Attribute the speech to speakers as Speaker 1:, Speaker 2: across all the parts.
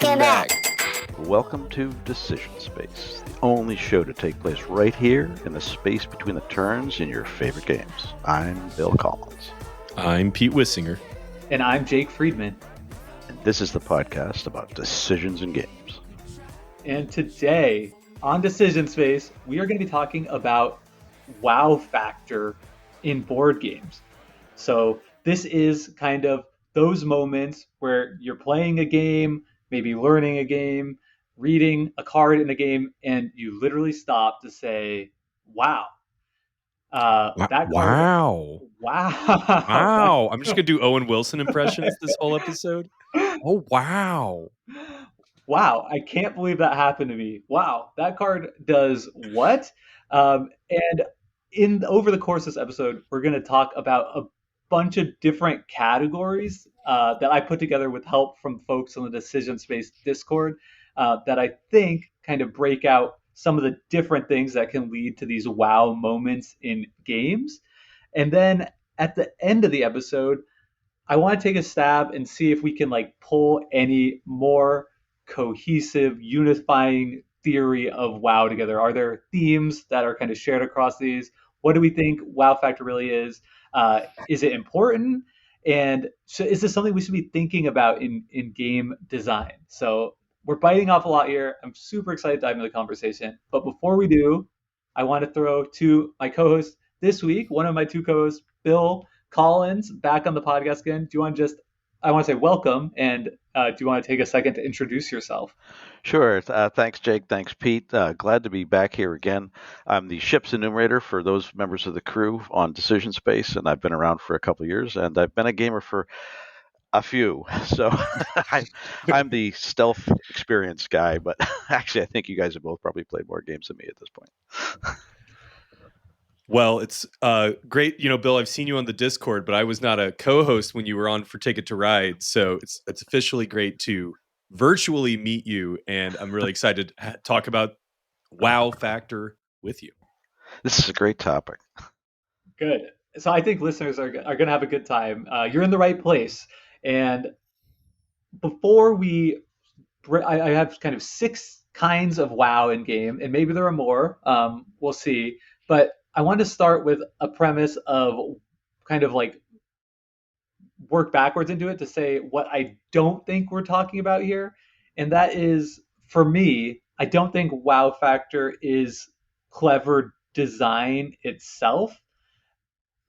Speaker 1: Welcome back.
Speaker 2: Welcome to Decision Space, the only show to take place right here in the space between the turns in your favorite games. I'm Bill Collins.
Speaker 3: I'm Pete Wissinger.
Speaker 4: And I'm Jake Friedman.
Speaker 2: And this is the podcast about decisions in games.
Speaker 4: And today, on Decision Space, we are going to be talking about wow factor in board games. So this is kind of those moments where you're playing a game, maybe learning a game, reading a card in a game, and you literally stop to say, wow. That card,
Speaker 3: wow.
Speaker 4: Wow.
Speaker 3: I'm just going to do Owen Wilson impressions this whole episode. Oh, wow.
Speaker 4: Wow, I can't believe that happened to me. Wow, that card does what? And over the course of this episode, we're going to talk about a bunch of different categories that I put together with help from folks on the Decision Space Discord that I think kind of break out some of the different things that can lead to these wow moments in games. And then at the end of the episode, I want to take a stab and see if we can pull any more cohesive, unifying theory of WoW together. Are there themes that are kind of shared across these? What do we think WoW factor really is? Is it important? And so is this something we should be thinking about in game design? So we're biting off a lot here. I'm super excited to dive into the conversation. But before we do, I want to throw to my co-host this week, one of my two co-hosts, Bill Collins, back on the podcast again. Do you want to I want to say welcome, and do you want to take a second to introduce yourself?
Speaker 2: Sure. Thanks, Jake. Thanks, Pete. Glad to be back here again. I'm the ship's enumerator for those members of the crew on Decision Space, and I've been around for a couple of years, and I've been a gamer for a few. So I'm the stealth experience guy, but actually I think you guys have both probably played more games than me at this point.
Speaker 3: Well, it's great. Bill, I've seen you on the Discord, but I was not a co-host when you were on for Ticket to Ride. So it's officially great to virtually meet you. And I'm really excited to talk about WoW factor with you.
Speaker 2: This is a great topic.
Speaker 4: Good. So I think listeners are going to have a good time. You're in the right place. And before I have kind of 6 kinds of WoW in game, and maybe there are more. We'll see. But I want to start with a premise of kind of work backwards into it to say what I don't think we're talking about here. And that is, for me, I don't think wow factor is clever design itself.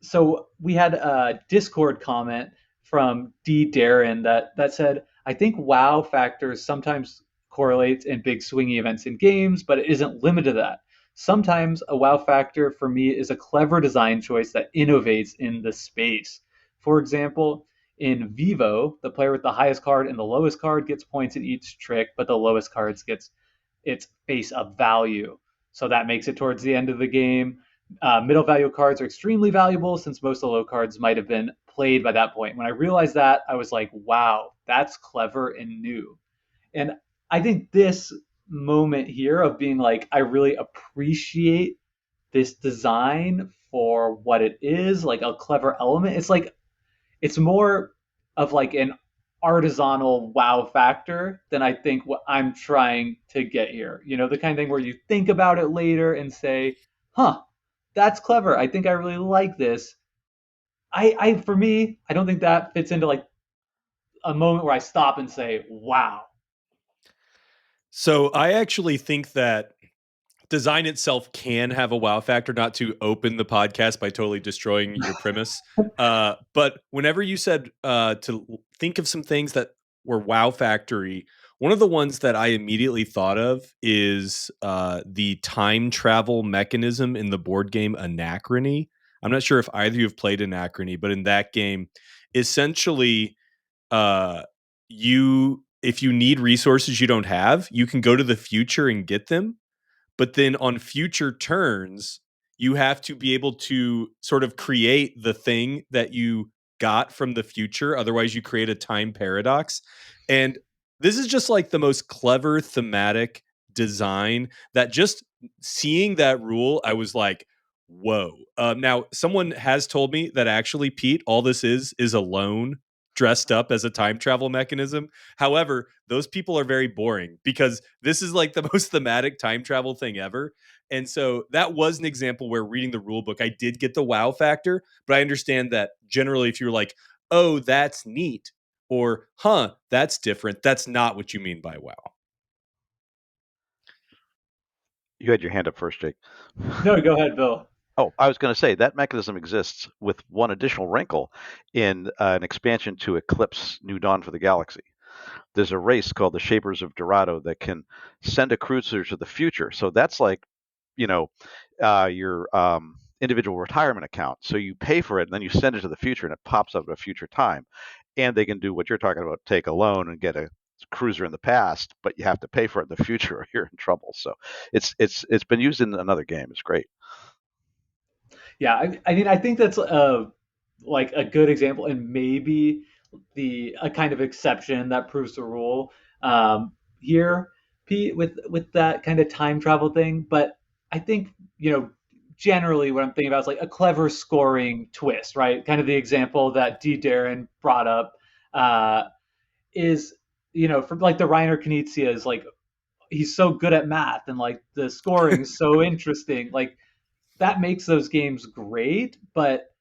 Speaker 4: So we had a Discord comment from D. Darren that said, I think wow factor sometimes correlates in big swingy events in games, but it isn't limited to that. Sometimes a wow factor for me is a clever design choice that innovates in the space. For example, in Vivo, the player with the highest card and the lowest card gets points in each trick, but the lowest cards gets its face up value. So that makes it towards the end of the game. Middle value cards are extremely valuable since most of the low cards might have been played by that point. When I realized that, I was like, wow, that's clever and new. And I think this moment here of being I really appreciate this design for what it is, a clever element. It's more of an artisanal wow factor than I think what I'm trying to get here. The kind of thing where you think about it later and say, huh, that's clever. I think I really like this. For me, I don't think that fits into a moment where I stop and say, wow.
Speaker 3: So I actually think that design itself can have a wow factor, not to open the podcast by totally destroying your premise. But whenever you said to think of some things that were wow factory, one of the ones that I immediately thought of is the time travel mechanism in the board game Anachrony. I'm not sure if either of you have played Anachrony, but in that game, essentially, if you need resources you don't have, you can go to the future and get them. But then on future turns, you have to be able to sort of create the thing that you got from the future. Otherwise, you create a time paradox. And this is just the most clever thematic design that just seeing that rule, I was like, whoa. Now, someone has told me that actually, Pete, all this is a loan dressed up as a time travel mechanism. However, those people are very boring because this is like the most thematic time travel thing ever. And so that was an example where reading the rule book, I did get the wow factor, but I understand that generally if you're like, oh, that's neat, or huh, that's different, that's not what you mean by wow.
Speaker 2: You had your hand up first, Jake.
Speaker 4: No, go ahead, Bill.
Speaker 2: Oh, I was going to say that mechanism exists with one additional wrinkle in an expansion to Eclipse New Dawn for the Galaxy. There's a race called the Shapers of Dorado that can send a cruiser to the future. So that's like, your individual retirement account. So you pay for it and then you send it to the future and it pops up at a future time. And they can do what you're talking about, take a loan and get a cruiser in the past, but you have to pay for it in the future or you're in trouble. So it's been used in another game. It's great.
Speaker 4: Yeah, I mean, I think that's like a good example, and maybe a kind of exception that proves the rule here, Pete, with that kind of time travel thing. But I think generally what I'm thinking about is like a clever scoring twist, right? Kind of the example that D. Darren brought up is for like the Reiner Knizia is like he's so good at math and like the scoring is so interesting, like that makes those games great, but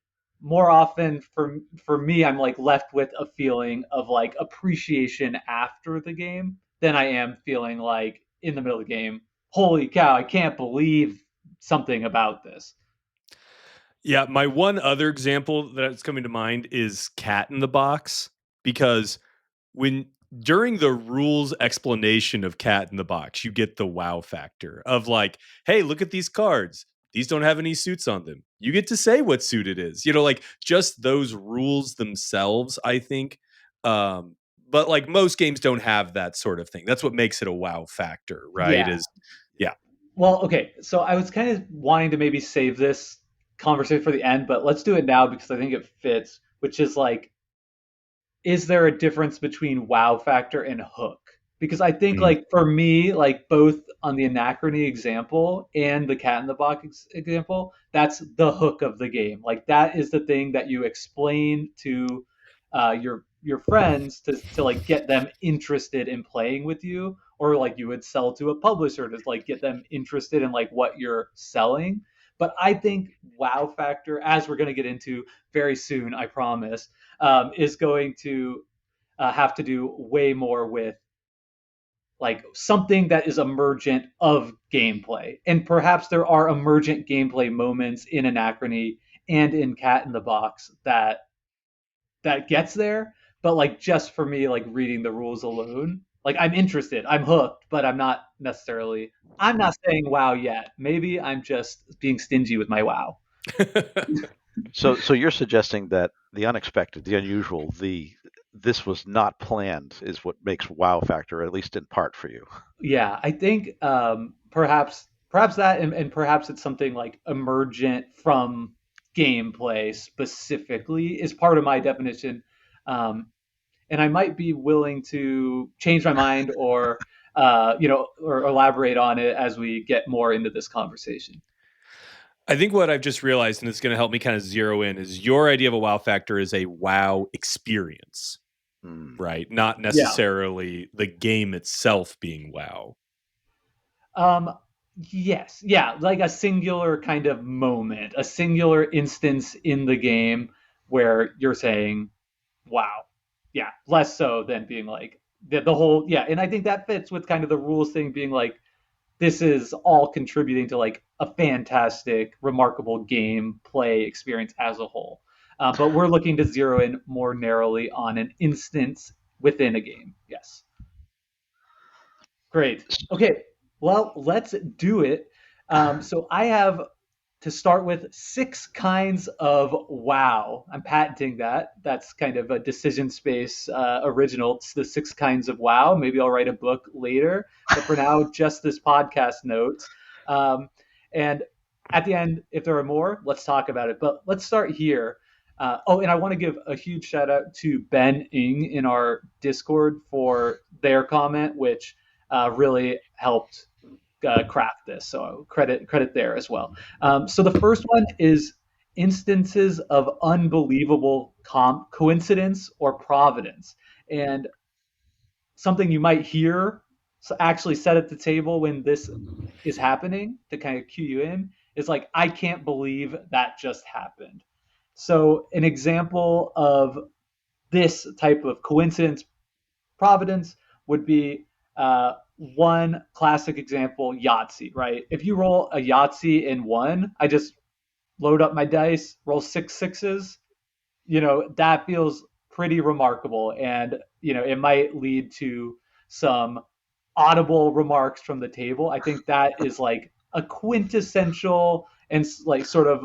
Speaker 4: more often for me I'm like left with a feeling of like appreciation after the game than I am feeling like in the middle of the game, holy cow, I can't believe something about this.
Speaker 3: Yeah, my one other example that's coming to mind is Cat in the Box, because when during the rules explanation of Cat in the Box, you get the wow factor of like, hey, look at these cards. These don't have any suits on them. You get to say what suit it is. Like just those rules themselves, I think. But like most games don't have that sort of thing. That's what makes it a wow factor, right?
Speaker 4: Yeah.
Speaker 3: Yeah.
Speaker 4: Well, okay. So I was kind of wanting to maybe save this conversation for the end, but let's do it now because I think it fits, which is like, is there a difference between wow factor and hook? Because I think like for me, like both on the Anachrony example and the Cat in the Box example, that's the hook of the game. Like that is the thing that you explain to your friends to like get them interested in playing with you, or like you would sell to a publisher to like get them interested in like what you're selling. But I think wow factor, as we're going to get into very soon, I promise, is going to have to do way more with like something that is emergent of gameplay. And perhaps there are emergent gameplay moments in Anachrony and in Cat in the Box that gets there. But like just for me, like reading the rules alone, like I'm interested, I'm hooked, but I'm not saying wow yet. Maybe I'm just being stingy with my wow.
Speaker 2: So you're suggesting that the unexpected, the unusual, this was not planned is what makes wow factor, at least in part, for you.
Speaker 4: Yeah, I think perhaps that, and perhaps it's something like emergent from gameplay specifically is part of my definition. And I might be willing to change my mind or or elaborate on it as we get more into this conversation.
Speaker 3: I think what I've just realized, and it's going to help me kind of zero in, is your idea of a wow factor is a wow experience, right? Not necessarily the game itself being wow.
Speaker 4: Yes. Yeah. Like a singular kind of moment, a singular instance in the game where you're saying, wow. Yeah. Less so than being like the whole, yeah. And I think that fits with kind of the rules thing being like, this is all contributing to like a fantastic, remarkable game play experience as a whole. But we're looking to zero in more narrowly on an instance within a game. Yes. Great. Okay. Well, let's do it. So I have to start with 6 kinds of wow. I'm patenting that. That's kind of a Decision Space original. It's the 6 kinds of wow. Maybe I'll write a book later. But for now, just this podcast notes. And at the end, if there are more, let's talk about it. But let's start here. And I want to give a huge shout out to Ben Ing in our Discord for their comment, which really helped craft this. So credit there as well. So the first one is instances of unbelievable coincidence or providence. And something you might hear actually said at the table when this is happening to kind of cue you in is like, I can't believe that just happened. So an example of this type of coincidence, providence would be one classic example, Yahtzee, right? If you roll a Yahtzee in one, I just load up my dice, roll 6 6s, that feels pretty remarkable. And, it might lead to some audible remarks from the table. I think that is like a quintessential and like sort of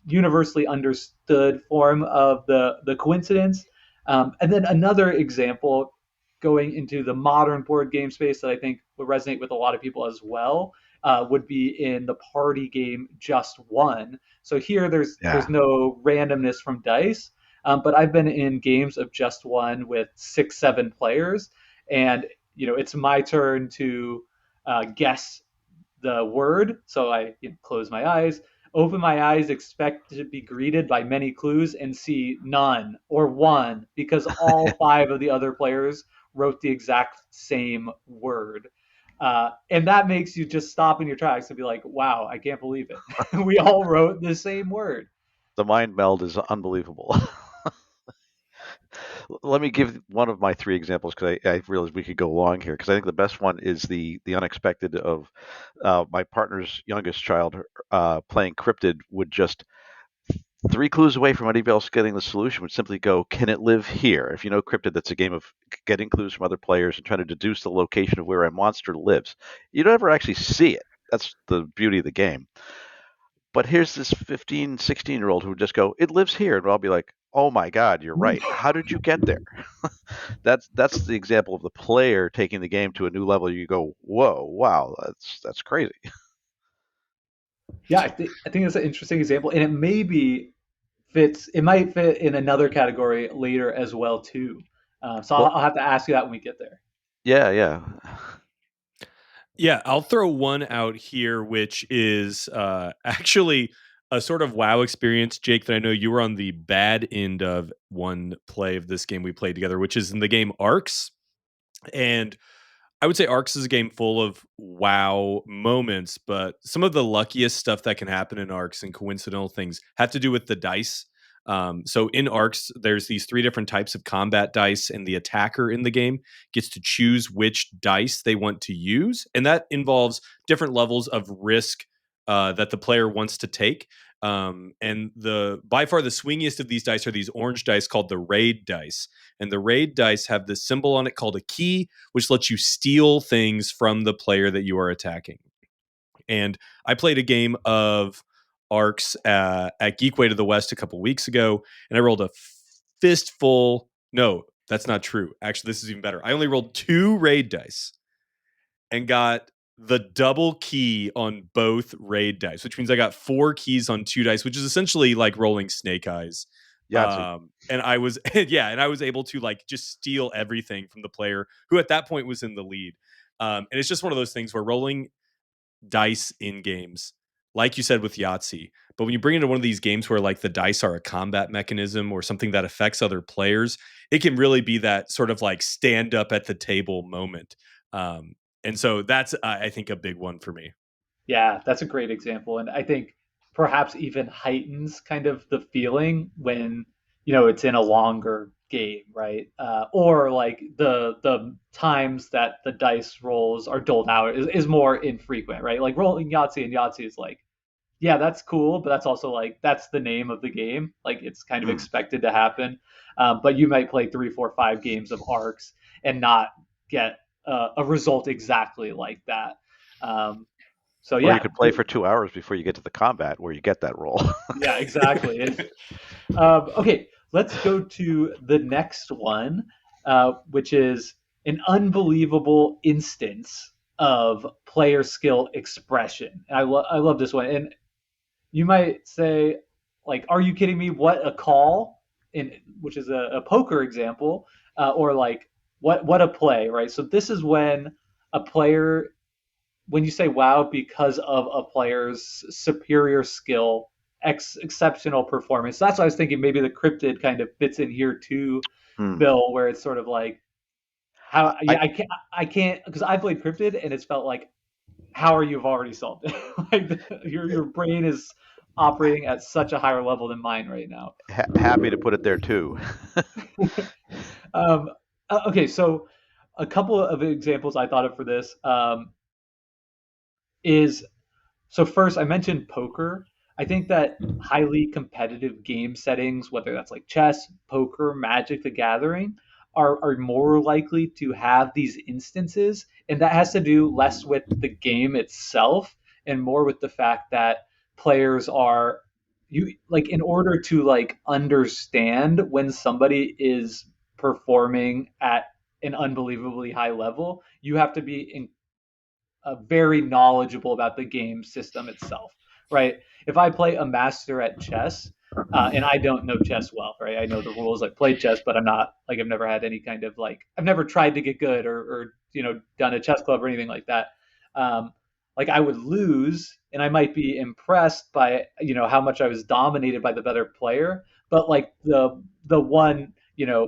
Speaker 4: universally understood form of the coincidence. And then another example going into the modern board game space that I think would resonate with a lot of people as well would be in the party game Just One. So here there's no randomness from dice, but I've been in games of Just One with 6 7 players, and it's my turn to guess the word. So I close my eyes, open my eyes, expect to be greeted by many clues, and see none or one because all 5 of the other players wrote the exact same word. And that makes you just stop in your tracks and be like, wow, I can't believe it. We all wrote the same word.
Speaker 2: The mind meld is unbelievable. Let me give one of my 3 examples because I realized we could go long here because I think the best one is the unexpected of my partner's youngest child playing Cryptid would just 3 clues away from anybody else getting the solution would simply go, can it live here? If you know Cryptid, that's a game of getting clues from other players and trying to deduce the location of where a monster lives. You don't ever actually see it. That's the beauty of the game. But here's this 15, 16-year-old who would just go, it lives here. And I'll be like, oh my God, you're right. How did you get there? That's the example of the player taking the game to a new level. You go, whoa, wow, that's crazy.
Speaker 4: Yeah, I think that's an interesting example, and it might fit in another category later as well too. So
Speaker 2: Well,
Speaker 4: I'll have to ask you that when we get there.
Speaker 2: yeah.
Speaker 3: Yeah, I'll throw one out here, which is actually a sort of WoW experience, Jake, that I know you were on the bad end of one play of this game we played together, which is in the game Arcs. And I would say Arcs is a game full of WoW moments, but some of the luckiest stuff that can happen in Arcs and coincidental things have to do with the dice. So in Arcs, there's these 3 different types of combat dice, and the attacker in the game gets to choose which dice they want to use, and that involves different levels of risk that the player wants to take. And the by far the swingiest of these dice are these orange dice called the raid dice, and the raid dice have this symbol on it called a key, which lets you steal things from the player that you are attacking. And I played a game of Arcs at Geekway to the West a couple weeks ago, and I rolled a fistful. No, that's not true. Actually, this is even better. I only rolled 2 raid dice and got the double key on both raid dice, which means I got 4 keys on 2 dice, which is essentially like rolling snake eyes.
Speaker 2: Yahtzee.
Speaker 3: And I was and I was able to like just steal everything from the player who at that point was in the lead. And it's just one of those things where rolling dice in games, like you said with Yahtzee, but when you bring it into one of these games where like the dice are a combat mechanism or something that affects other players, it can really be that sort of like stand up at the table moment. And so that's I think a big one for me.
Speaker 4: Yeah, that's a great example, and I think perhaps even heightens kind of the feeling when it's in a longer game, right? Or like the times that the dice rolls are doled out is more infrequent, right? Like rolling Yahtzee, and Yahtzee is like, yeah, that's cool, but that's also like that's the name of the game. Like it's kind of expected to happen. But you might play 3, 4, 5 games of Arcs and not get a result exactly like that. Um, so
Speaker 2: Or you
Speaker 4: yeah,
Speaker 2: could play for 2 hours before you get to the combat where you get that roll.
Speaker 4: yeah, exactly. Okay, let's go to the next one, which is an unbelievable instance of player skill expression. I love this one, and you might say, like, "Are you kidding me? What a call!" In which is a poker example, or like, what a play, right? So this is when a player, when you say wow because of a player's superior skill exceptional performance. So that's why I was thinking maybe the Cryptid kind of fits in here too, Bill, where it's sort of like how
Speaker 2: I,
Speaker 4: I can't because I played Cryptid and it's felt like how are you've already solved it? Like your brain is operating at such a higher level than mine right now.
Speaker 2: happy to put it there too.
Speaker 4: um, okay, so a couple of examples I thought of for this is so first I mentioned poker. I think that highly competitive game settings, whether that's like chess, poker, Magic the Gathering, are more likely to have these instances. And that has to do less with the game itself and more with the fact that players are you like in order to like understand when somebody is performing at an unbelievably high level, you have to be very knowledgeable about the game system itself, right? If I play a master at chess, and I don't know chess well, right? I know the rules. I played chess, but I'm not like I've never had any kind of like I've never tried to get good or done a chess club or anything like that. Um, like I would lose, and I might be impressed by how much I was dominated by the better player, but like the one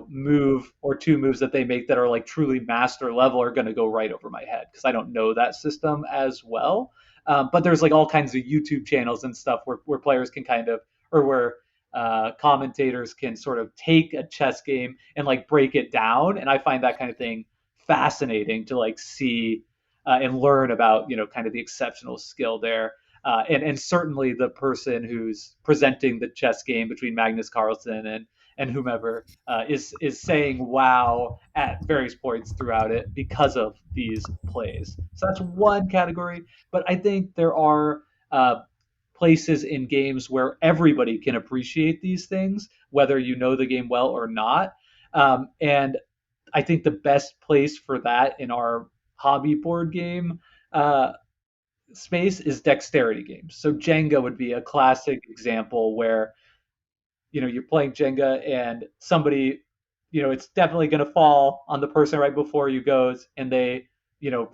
Speaker 4: move or two moves that they make that are like truly master level are going to go right over my head because I don't know that system as well. But there's like all kinds of YouTube channels and stuff where players can kind of, or where commentators can sort of take a chess game and like break it down. And I find that kind of thing fascinating to like see and learn about, kind of the exceptional skill there. And certainly the person who's presenting the chess game between Magnus Carlsen and whomever is saying wow at various points throughout it because of these plays. So that's one category. But I think there are places in games where everybody can appreciate these things, whether you know the game well or not. And I think the best place for that in our hobby board game space is dexterity games. So Jenga would be a classic example where you're playing Jenga and somebody, it's definitely going to fall on the person right before you goes and they,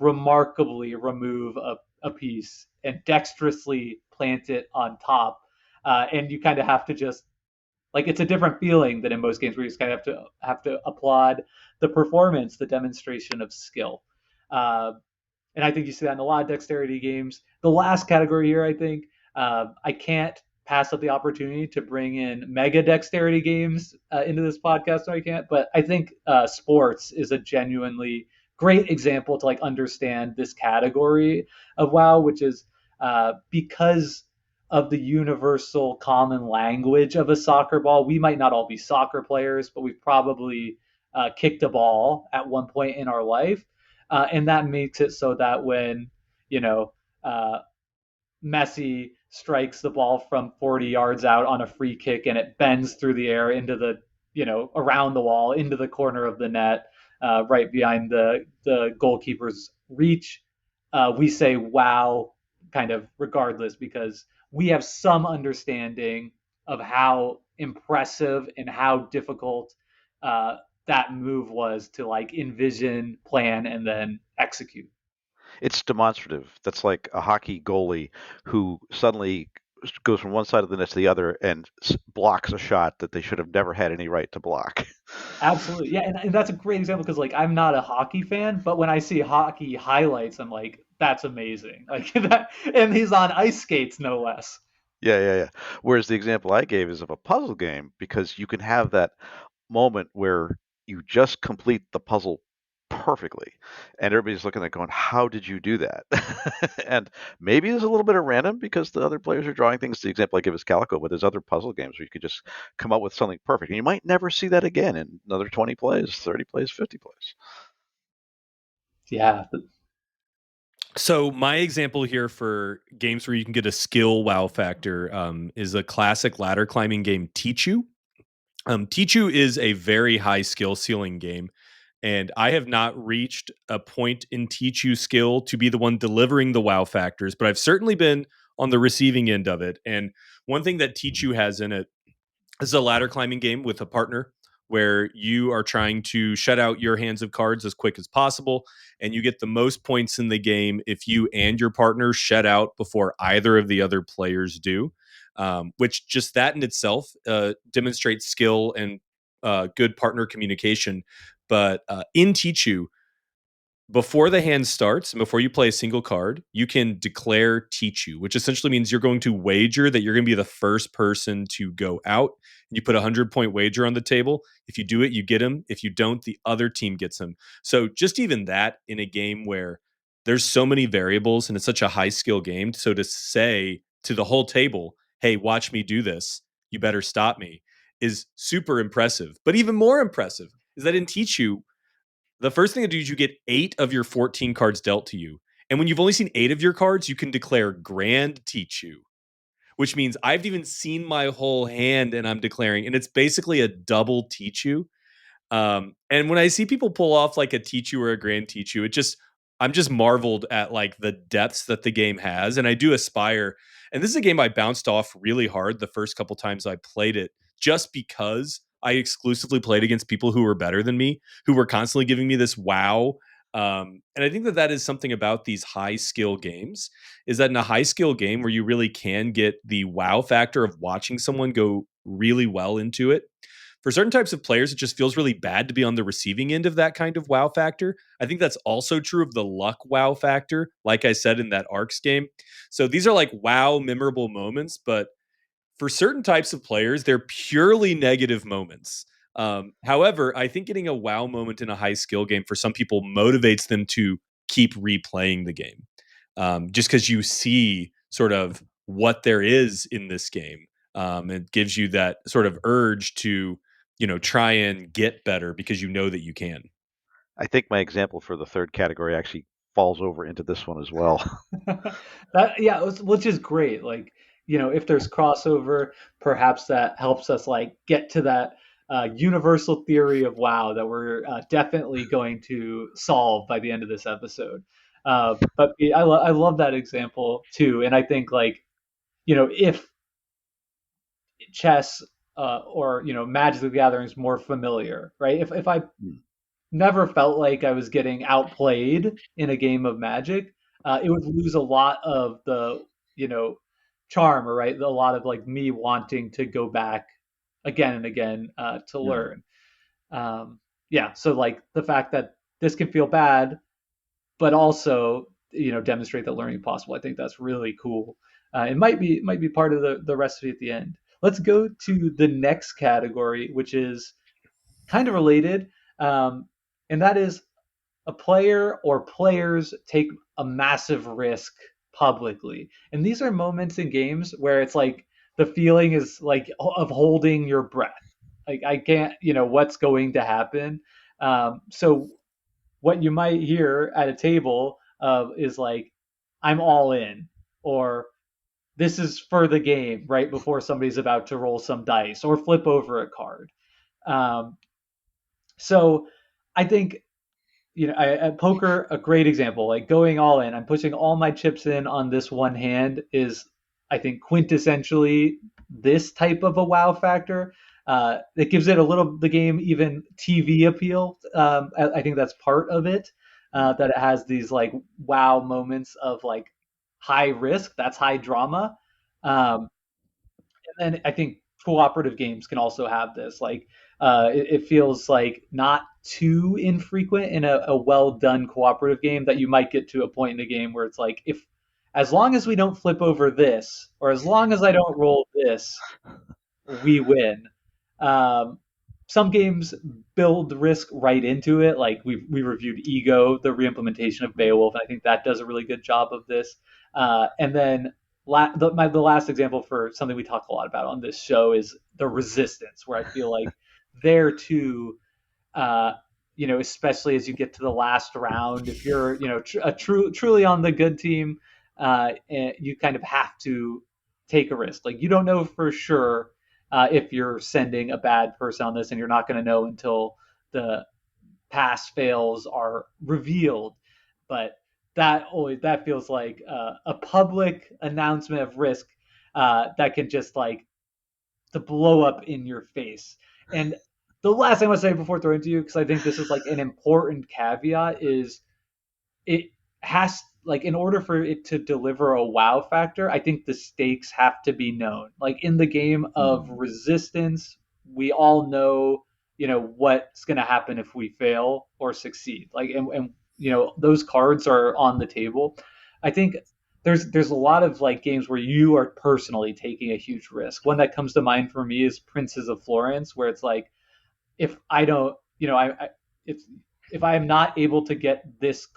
Speaker 4: remarkably remove a piece and dexterously plant it on top. And you kind of have to just like it's a different feeling than in most games where you just kind of have to applaud the performance, the demonstration of skill. Uh, and I think you see that in a lot of dexterity games. The last category here, I think, I can't pass up the opportunity to bring in mega dexterity games into this podcast. No, I can't. But I think sports is a genuinely great example to like understand this category of WoW, which is because of the universal common language of a soccer ball. We might not all be soccer players, but we've probably kicked a ball at one point in our life. And that makes it so that when, you know, uh, Messi strikes the ball from 40 yards out on a free kick and it bends through the air into the, around the wall, into the corner of the net, right behind the goalkeeper's reach, we say, wow, kind of regardless, because we have some understanding of how impressive and how difficult that move was to like envision, plan, and then execute.
Speaker 2: It's demonstrative. That's like a hockey goalie who suddenly goes from one side of the net to the other and blocks a shot that they should have never had any right to block.
Speaker 4: Absolutely. Yeah, and that's a great example because like I'm not a hockey fan, but when I see hockey highlights, I'm like, that's amazing. Like that, and he's on ice skates, no less.
Speaker 2: Yeah. Whereas the example I gave is of a puzzle game because you can have that moment where you just complete the puzzle perfectly and everybody's looking at it going, how did you do that? And maybe there's a little bit of random because the other players are drawing things. The example I give is Calico, but there's other puzzle games where you could just come up with something perfect and you might never see that again in another 20 plays, 30 plays, 50 plays.
Speaker 4: Yeah.
Speaker 3: So my example here for games where you can get a skill wow factor is a classic ladder climbing game, Tichu. Tichu is a very high skill ceiling game, and I have not reached a point in Tichu skill to be the one delivering the wow factors, but I've certainly been on the receiving end of it. And one thing that Tichu has in it is a ladder climbing game with a partner where you are trying to shut out your hands of cards as quick as possible, and you get the most points in the game if you and your partner shut out before either of the other players do. which just that in itself demonstrates skill and good partner communication. But in Tichu, before the hand starts and before you play a single card, you can declare Tichu, which essentially means you're going to wager that you're going to be the first person to go out. You put a 100-point wager on the table. If you do it, you get him. If you don't, the other team gets him. So just even that in a game where there's so many variables and it's such a high skill game. So to say to the whole table, hey, watch me do this, you better stop me, is super impressive. But even more impressive is that in Tichu, the first thing to do is you get 8 of your 14 cards dealt to you. And when you've only seen 8 of your cards, you can declare Grand Tichu, which means I've even seen my whole hand and I'm declaring. And it's basically a double Tichu. And when I see people pull off like a Tichu or a Grand Tichu, I'm just marveled at like the depths that the game has. And I do aspire. And this is a game I bounced off really hard the first couple times I played it, just because I exclusively played against people who were better than me, who were constantly giving me this wow. And I think that is something about these high skill games, is that in a high skill game where you really can get the wow factor of watching someone go really well into it, for certain types of players, it just feels really bad to be on the receiving end of that kind of wow factor. I think that's also true of the luck wow factor, like I said in that Arcs game. So these are like wow memorable moments, but for certain types of players, they're purely negative moments. However, I think getting a wow moment in a high skill game for some people motivates them to keep replaying the game, just because you see sort of what there is in this game. It gives you that sort of urge to, try and get better because you know that you can.
Speaker 2: I think my example for the third category actually falls over into this one as well.
Speaker 4: Which is great. Like, if there's crossover, perhaps that helps us like get to that universal theory of WoW that we're definitely going to solve by the end of this episode. But I love that example too, and I think like, if chess or Magic the Gathering is more familiar, right? If I never felt like I was getting outplayed in a game of Magic, it would lose a lot of the, charm, or right, a lot of like me wanting to go back again and again to learn. So like the fact that this can feel bad, but also demonstrate that learning possible. I think that's really cool. It might be part of the recipe at the end. Let's go to the next category, which is kind of related, and that is a player or players take a massive risk publicly. And these are moments in games where it's like the feeling is like of holding your breath. Like I can't, what's going to happen. So what you might hear at a table is like, I'm all in, or this is for the game, right before somebody's about to roll some dice or flip over a card. Um, so I think, at poker, a great example, like going all in, I'm pushing all my chips in on this one hand is, I think, quintessentially this type of a wow factor. It gives it the game even TV appeal. I think that's part of it, that it has these like wow moments of like high risk, that's high drama. Um, and then I think cooperative games can also have this. Like, it feels like not too infrequent in a well done cooperative game that you might get to a point in the game where it's like, if as long as we don't flip over this, or as long as I don't roll this, we win. Um, some games build risk right into it. Like we reviewed Ego, the reimplementation of Beowulf, and I think that does a really good job of this. And then the last example for something we talk a lot about on this show is the resistance, where I feel like there too, especially as you get to the last round, if you're, truly on the good team, you kind of have to take a risk. Like you don't know for sure if you're sending a bad person on this, and you're not going to know until the pass fails are revealed. But that feels like a public announcement of risk that can just like to blow up in your face. And the last thing I want to say before throwing to you, because I think this is like an important caveat, is it has like in order for it to deliver a wow factor, I think the stakes have to be known. Like in the game of Resistance, we all know, what's going to happen if we fail or succeed. Like and those cards are on the table. I think there's a lot of like games where you are personally taking a huge risk. One that comes to mind for me is Princes of Florence, where it's like, if I don't, if I am not able to get this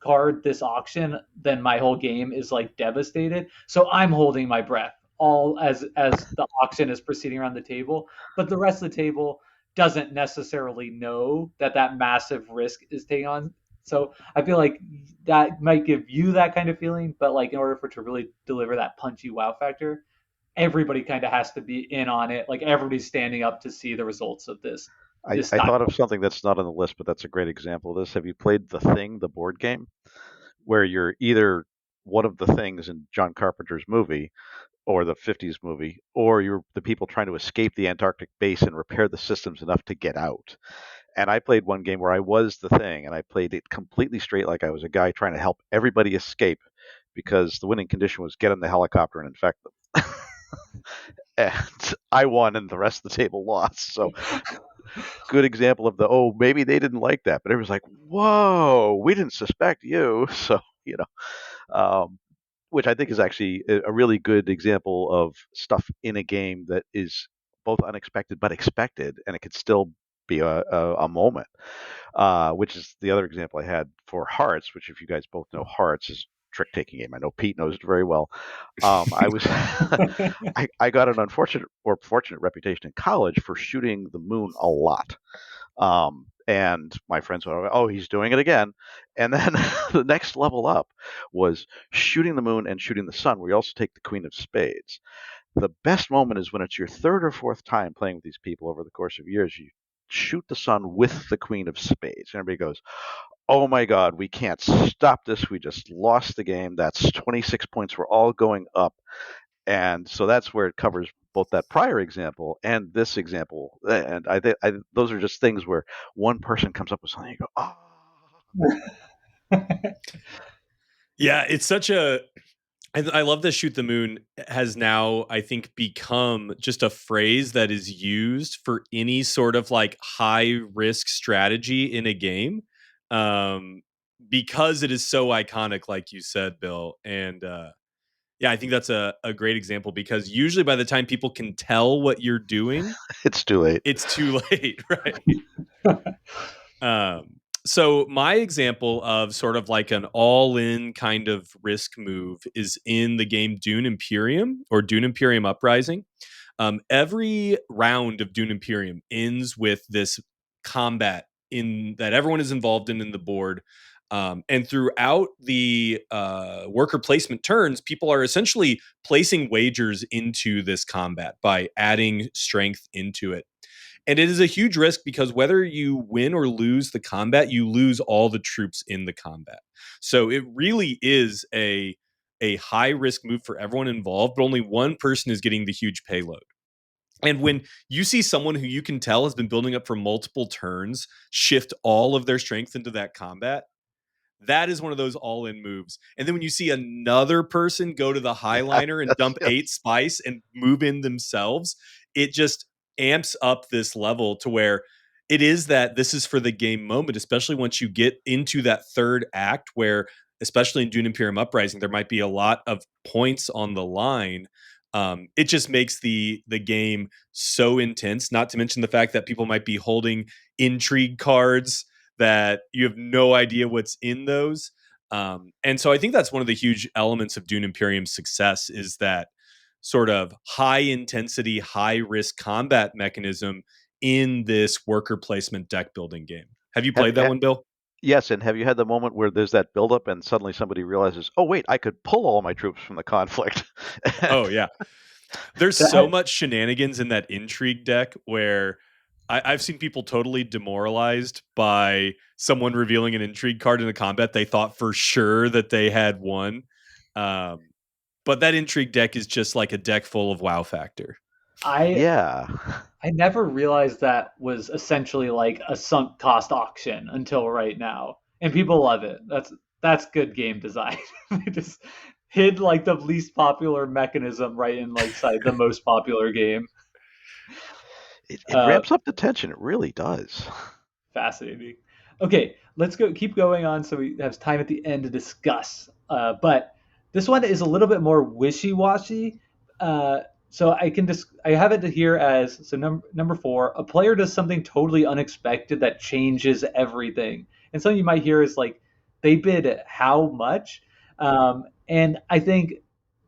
Speaker 4: card, this auction, then my whole game is like devastated. So I'm holding my breath all as the auction is proceeding around the table, but the rest of the table doesn't necessarily know that massive risk is taking on. So I feel like that might give you that kind of feeling, but like in order for it to really deliver that punchy wow factor, everybody kind of has to be in on it. Like everybody's standing up to see the results of this.
Speaker 2: I thought of something that's not on the list, but that's a great example of this. Have you played The Thing, the board game, where you're either one of the things in John Carpenter's movie or the 50s movie, or you're the people trying to escape the Antarctic base and repair the systems enough to get out? And I played one game where I was the thing, and I played it completely straight, like I was a guy trying to help everybody escape, because the winning condition was get in the helicopter and infect them. And I won, and the rest of the table lost. So, good example of maybe they didn't like that, but it was like, whoa, we didn't suspect you. So, which I think is actually a really good example of stuff in a game that is both unexpected but expected, and it could still be a moment. Which is the other example I had for Hearts, which, if you guys both know, Hearts is a trick-taking game. I know Pete knows it very well. I was I got an unfortunate or fortunate reputation in college for shooting the moon a lot. And my friends went, oh, he's doing it again. And then the next level up was shooting the moon and shooting the sun, where you also take the Queen of Spades. The best moment is when it's your third or fourth time playing with these people over the course of years. You shoot the sun with the Queen of Spades. And everybody goes, oh my God, we can't stop this. We just lost the game. That's 26 points. We're all going up. And so that's where it covers both that prior example and this example. And I think those are just things where one person comes up with something, you go, oh.
Speaker 3: Yeah, it's such a. I love that shoot the moon has now, I think, become just a phrase that is used for any sort of like high risk strategy in a game, because it is so iconic, like you said, Bill. And yeah, I think that's a great example, because usually by the time people can tell what you're doing,
Speaker 2: It's too late.
Speaker 3: it's too late, right? So my example of sort of like an all-in kind of risk move is in the game Dune Imperium, or Dune Imperium Uprising. Every round of Dune Imperium ends with this combat in that everyone is involved in the board. And throughout the worker placement turns, people are essentially placing wagers into this combat by adding strength into it. And it is a huge risk, because whether you win or lose the combat, you lose all the troops in the combat. So it really is a high risk move for everyone involved, but only one person is getting the huge payload. And when you see someone who you can tell has been building up for multiple turns shift all of their strength into that combat, that is one of those all-in moves. And then when you see another person go to the Highliner and dump 8 spice and move in themselves, it just amps up this level to where it is that this is for the game moment, especially once you get into that third act, where, especially in Dune Imperium Uprising, there might be a lot of points on the line. It just makes the game so intense, not to mention the fact that people might be holding intrigue cards that you have no idea what's in those. And so I think that's one of the huge elements of Dune Imperium's success, is that sort of high intensity, high risk combat mechanism in this worker placement deck building game. Have you played that one, Bill?
Speaker 2: Yes, and have you had the moment where there's that buildup and suddenly somebody realizes, oh, wait, I could pull all my troops from the conflict?
Speaker 3: Oh, yeah. There's so much shenanigans in that intrigue deck where I've seen people totally demoralized by someone revealing an intrigue card in a combat they thought for sure that they had won. But that intrigue deck is just like a deck full of wow factor.
Speaker 2: Yeah.
Speaker 4: I never realized that was essentially like a sunk cost auction until right now, and people love it. that's good game design. They just hid like the least popular mechanism right in like the most popular game.
Speaker 2: It
Speaker 4: Uh,
Speaker 2: ramps up the tension. It really does.
Speaker 4: Fascinating. Okay, let's go. Keep going on, so we have time at the end to discuss. But this one is a little bit more wishy-washy. So I can just I have it here as so number four. A player does something totally unexpected that changes everything. And something you might hear is like they bid how much. And I think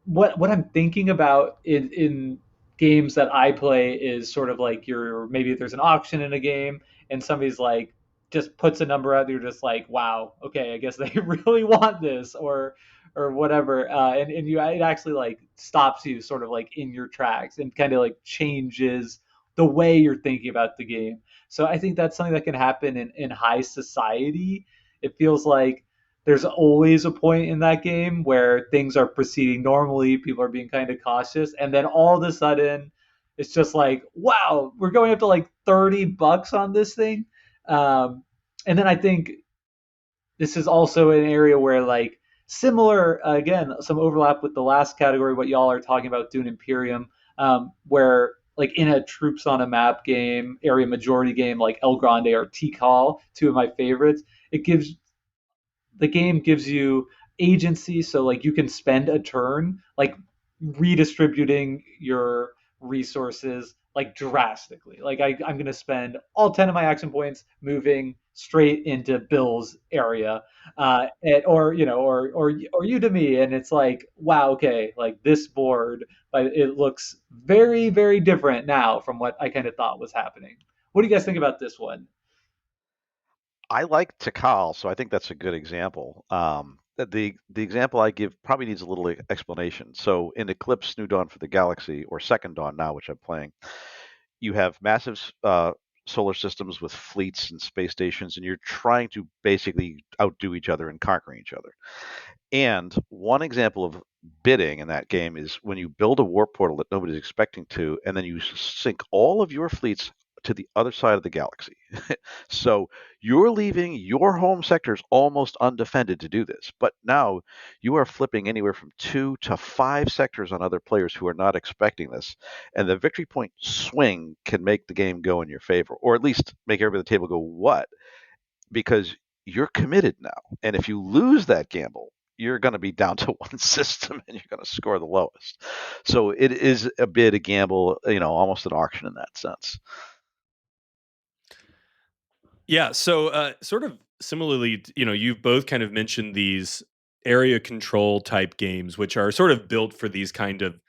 Speaker 4: what I'm thinking about in games that I play is sort of like you're maybe there's an auction in a game and somebody's like just puts a number out there, you're just like, wow, okay, I guess they really want this or whatever, and you it actually like stops you sort of like in your tracks and kind of like changes the way you're thinking about the game. So I think that's something that can happen in high society. It feels like there's always a point in that game where things are proceeding normally, people are being kind of cautious, and then all of a sudden it's just like, wow, we're going up to like $30 on this thing. And then I think this is also an area where like similar again some overlap with the last category what y'all are talking about Dune Imperium, where like in a troops on a map game area majority game like El Grande or Tikal, two of my favorites, it gives the game gives you agency, so like you can spend a turn like redistributing your resources like drastically. Like I'm going to spend all 10 of my action points moving straight into Bill's area, or or you to me, and it's like, wow, okay, like this board, but it looks very very different now from what I kind of thought was happening. What do you guys think about this one?
Speaker 2: I like Tikal, so I think that's a good example. The example I give probably needs a little explanation. So in Eclipse, New Dawn for the Galaxy, or Second Dawn now, which I'm playing, you have massive solar systems with fleets and space stations, and you're trying to basically outdo each other and conquer each other. And one example of bidding in that game is when you build a warp portal that nobody's expecting to, and then you sink all of your fleets to the other side of the galaxy. So you're leaving your home sectors almost undefended to do this. But now you are flipping anywhere from 2 to 5 sectors on other players who are not expecting this. And the victory point swing can make the game go in your favor, or at least make everybody at the table go, what? Because you're committed now. And if you lose that gamble, you're going to be down to one system and you're going to score the lowest. So it is a bit a gamble, almost an auction in that sense.
Speaker 3: Yeah. So, sort of similarly, you've both kind of mentioned these area control type games, which are sort of built for these kind of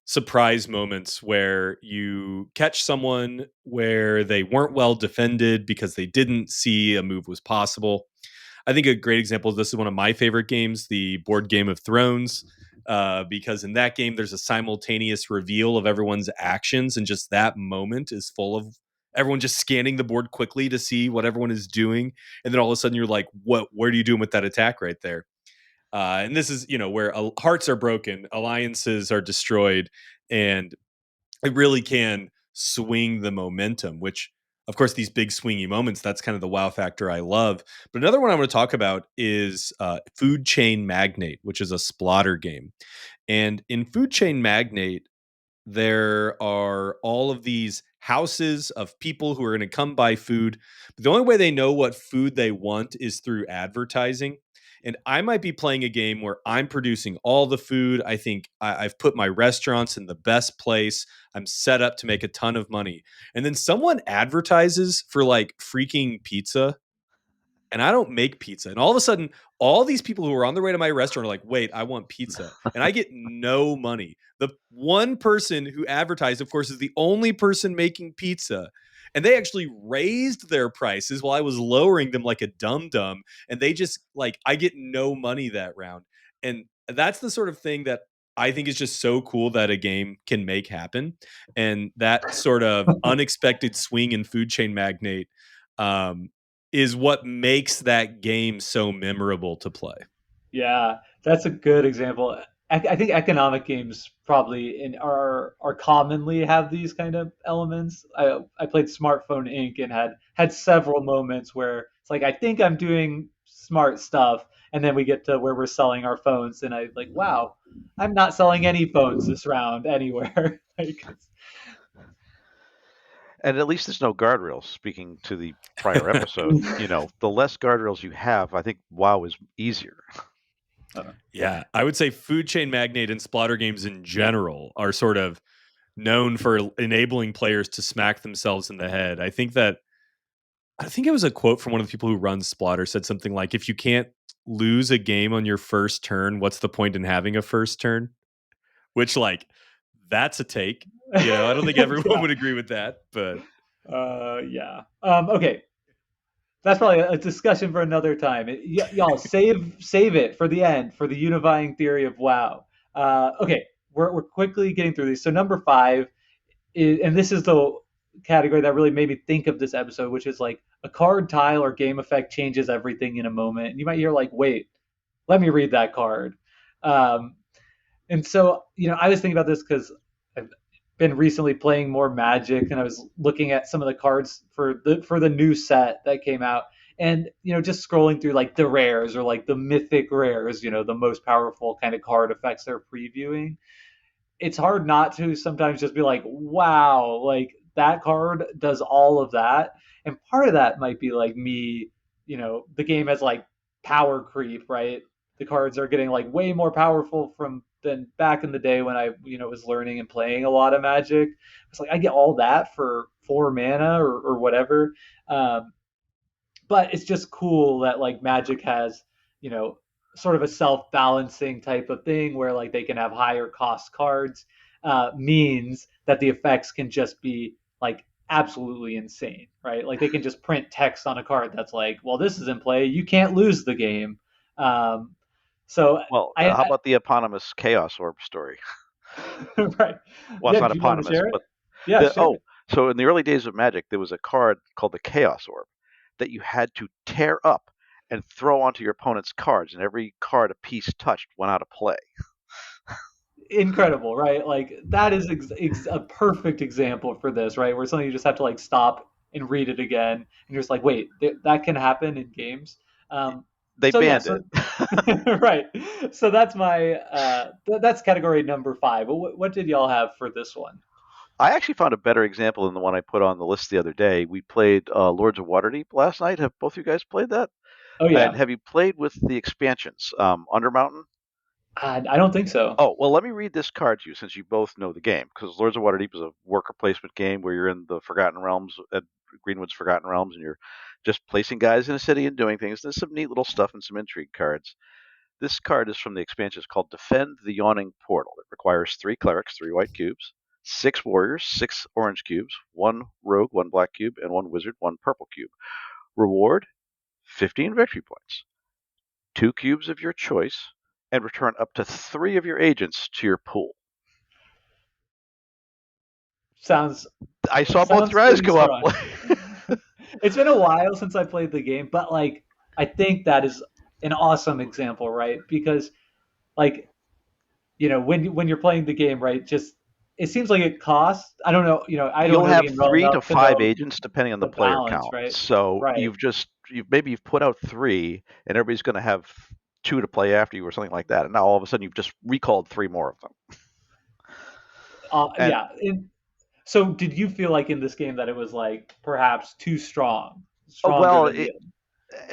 Speaker 3: surprise moments where you catch someone where they weren't well defended because they didn't see a move was possible. I think a great example of this is one of my favorite games, the board Game of Thrones, because in that game there's a simultaneous reveal of everyone's actions, and just that moment is full of everyone just scanning the board quickly to see what everyone is doing, and then all of a sudden you're like, "What? What are you doing with that attack right there?" And this is where hearts are broken, alliances are destroyed, and it really can swing the momentum, which of course these big swingy moments, that's kind of the wow factor I love. But another one I want to talk about is Food Chain Magnate, which is a splatter game. And in Food Chain Magnate, there are all of these houses of people who are going to come buy food. But the only way they know what food they want is through advertising. And I might be playing a game where I'm producing all the food. I think I've put my restaurants in the best place. I'm set up to make a ton of money. And then someone advertises for like freaking pizza, and I don't make pizza. And all of a sudden, all these people who are on their way to my restaurant are like, wait, I want pizza. And I get no money. The one person who advertised, of course, is the only person making pizza. And they actually raised their prices while I was lowering them like a dum dum. And they just like, I get no money that round. And that's the sort of thing that I think is just so cool that a game can make happen. And that sort of unexpected swing in Food Chain Magnate um, is what makes that game so memorable to play.
Speaker 4: Yeah, that's a good example. I think economic games probably are commonly have these kind of elements. I played Smartphone Inc. and had several moments where it's like I think I'm doing smart stuff, and then we get to where we're selling our phones, and I like, wow, I'm not selling any phones this round anywhere. Like,
Speaker 2: And at least there's no guardrails. Speaking to the prior episode, the less guardrails you have, I think WoW is easier.
Speaker 3: Yeah, I would say Food Chain Magnate and Splotter games in general are sort of known for enabling players to smack themselves in the head. I think it was a quote from one of the people who runs Splotter said something like, if you can't lose a game on your first turn, what's the point in having a first turn? Which, like, that's a take. I don't think everyone would agree with that, but
Speaker 4: yeah. Okay. That's probably a discussion for another time. Y'all save it for the end, for the unifying theory of WoW. Okay, we're quickly getting through these. So number 5 is, and this is the category that really made me think of this episode, which is like a card tile or game effect changes everything in a moment. And you might hear like, wait, let me read that card. And so, I was thinking about this because I've been recently playing more Magic, and I was looking at some of the cards for the new set that came out, and just scrolling through like the rares or like the mythic rares, the most powerful kind of card effects they're previewing. It's hard not to sometimes just be like, wow, like that card does all of that. And part of that might be like me, the game has like power creep, right? The cards are getting like way more powerful than back in the day when I, was learning and playing a lot of Magic. It's like I get all that for 4 mana or whatever. But it's just cool that like Magic has, sort of a self-balancing type of thing where like they can have higher cost cards, means that the effects can just be like absolutely insane, right? Like they can just print text on a card that's like, well, this is in play, you can't lose the game. So
Speaker 2: Well,
Speaker 4: I
Speaker 2: how about the eponymous Chaos Orb story?
Speaker 4: right.
Speaker 2: Well,
Speaker 4: Yeah,
Speaker 2: it's not
Speaker 4: do you want to
Speaker 2: eponymous,
Speaker 4: share it?
Speaker 2: but
Speaker 4: Yeah, share it.
Speaker 2: so in the early days of Magic, there was a card called the Chaos Orb that you had to tear up and throw onto your opponent's cards, and every card a piece touched went out of play.
Speaker 4: Incredible, right? Like that is a perfect example for this, right? Where something you just have to like stop and read it again, and you're just like, wait, that can happen in games.
Speaker 2: They
Speaker 4: So yeah,
Speaker 2: banned
Speaker 4: so
Speaker 2: it.
Speaker 4: right. So that's my that's category number 5. What did y'all have for this one?
Speaker 2: I actually found a better example than the one I put on the list the other day. We played Lords of Waterdeep last night. Have both of you guys played that?
Speaker 4: Oh
Speaker 2: And
Speaker 4: yeah,
Speaker 2: have you played with the expansions, Undermountain?
Speaker 4: I don't think so.
Speaker 2: Oh, well, let me read this card to you since you both know the game, because Lords of Waterdeep is a worker placement game where you're in the Forgotten Realms, at Greenwood's Forgotten Realms, and you're just placing guys in a city and doing things. There's some neat little stuff and some intrigue cards. This card is from the expansion. It's called Defend the Yawning Portal. It requires 3 clerics, 3 white cubes, 6 warriors, 6 orange cubes, 1 rogue, 1 black cube, and 1 wizard, 1 purple cube. Reward 15 victory points, 2 cubes of your choice, and return up to 3 of your agents to your pool.
Speaker 4: Sounds
Speaker 2: I saw both
Speaker 4: sounds
Speaker 2: your eyes
Speaker 4: pretty
Speaker 2: go up.
Speaker 4: strong. It's been a while since I played the game, but like I think that is an awesome example, right? Because like when you're playing the game, right? Just it seems like it costs. I don't know. I don't
Speaker 2: You'll
Speaker 4: know the
Speaker 2: have
Speaker 4: game well
Speaker 2: 3 to
Speaker 4: enough to
Speaker 2: 5
Speaker 4: know
Speaker 2: agents depending on the
Speaker 4: the
Speaker 2: player
Speaker 4: balance,
Speaker 2: count.
Speaker 4: right?
Speaker 2: So
Speaker 4: Right.
Speaker 2: you've put out 3, and everybody's going to have 2 to play after you or something like that. And now all of a sudden you've just recalled 3 more of them. And
Speaker 4: Yeah. So did you feel like in this game that it was like perhaps too strong, stronger
Speaker 2: well,
Speaker 4: than the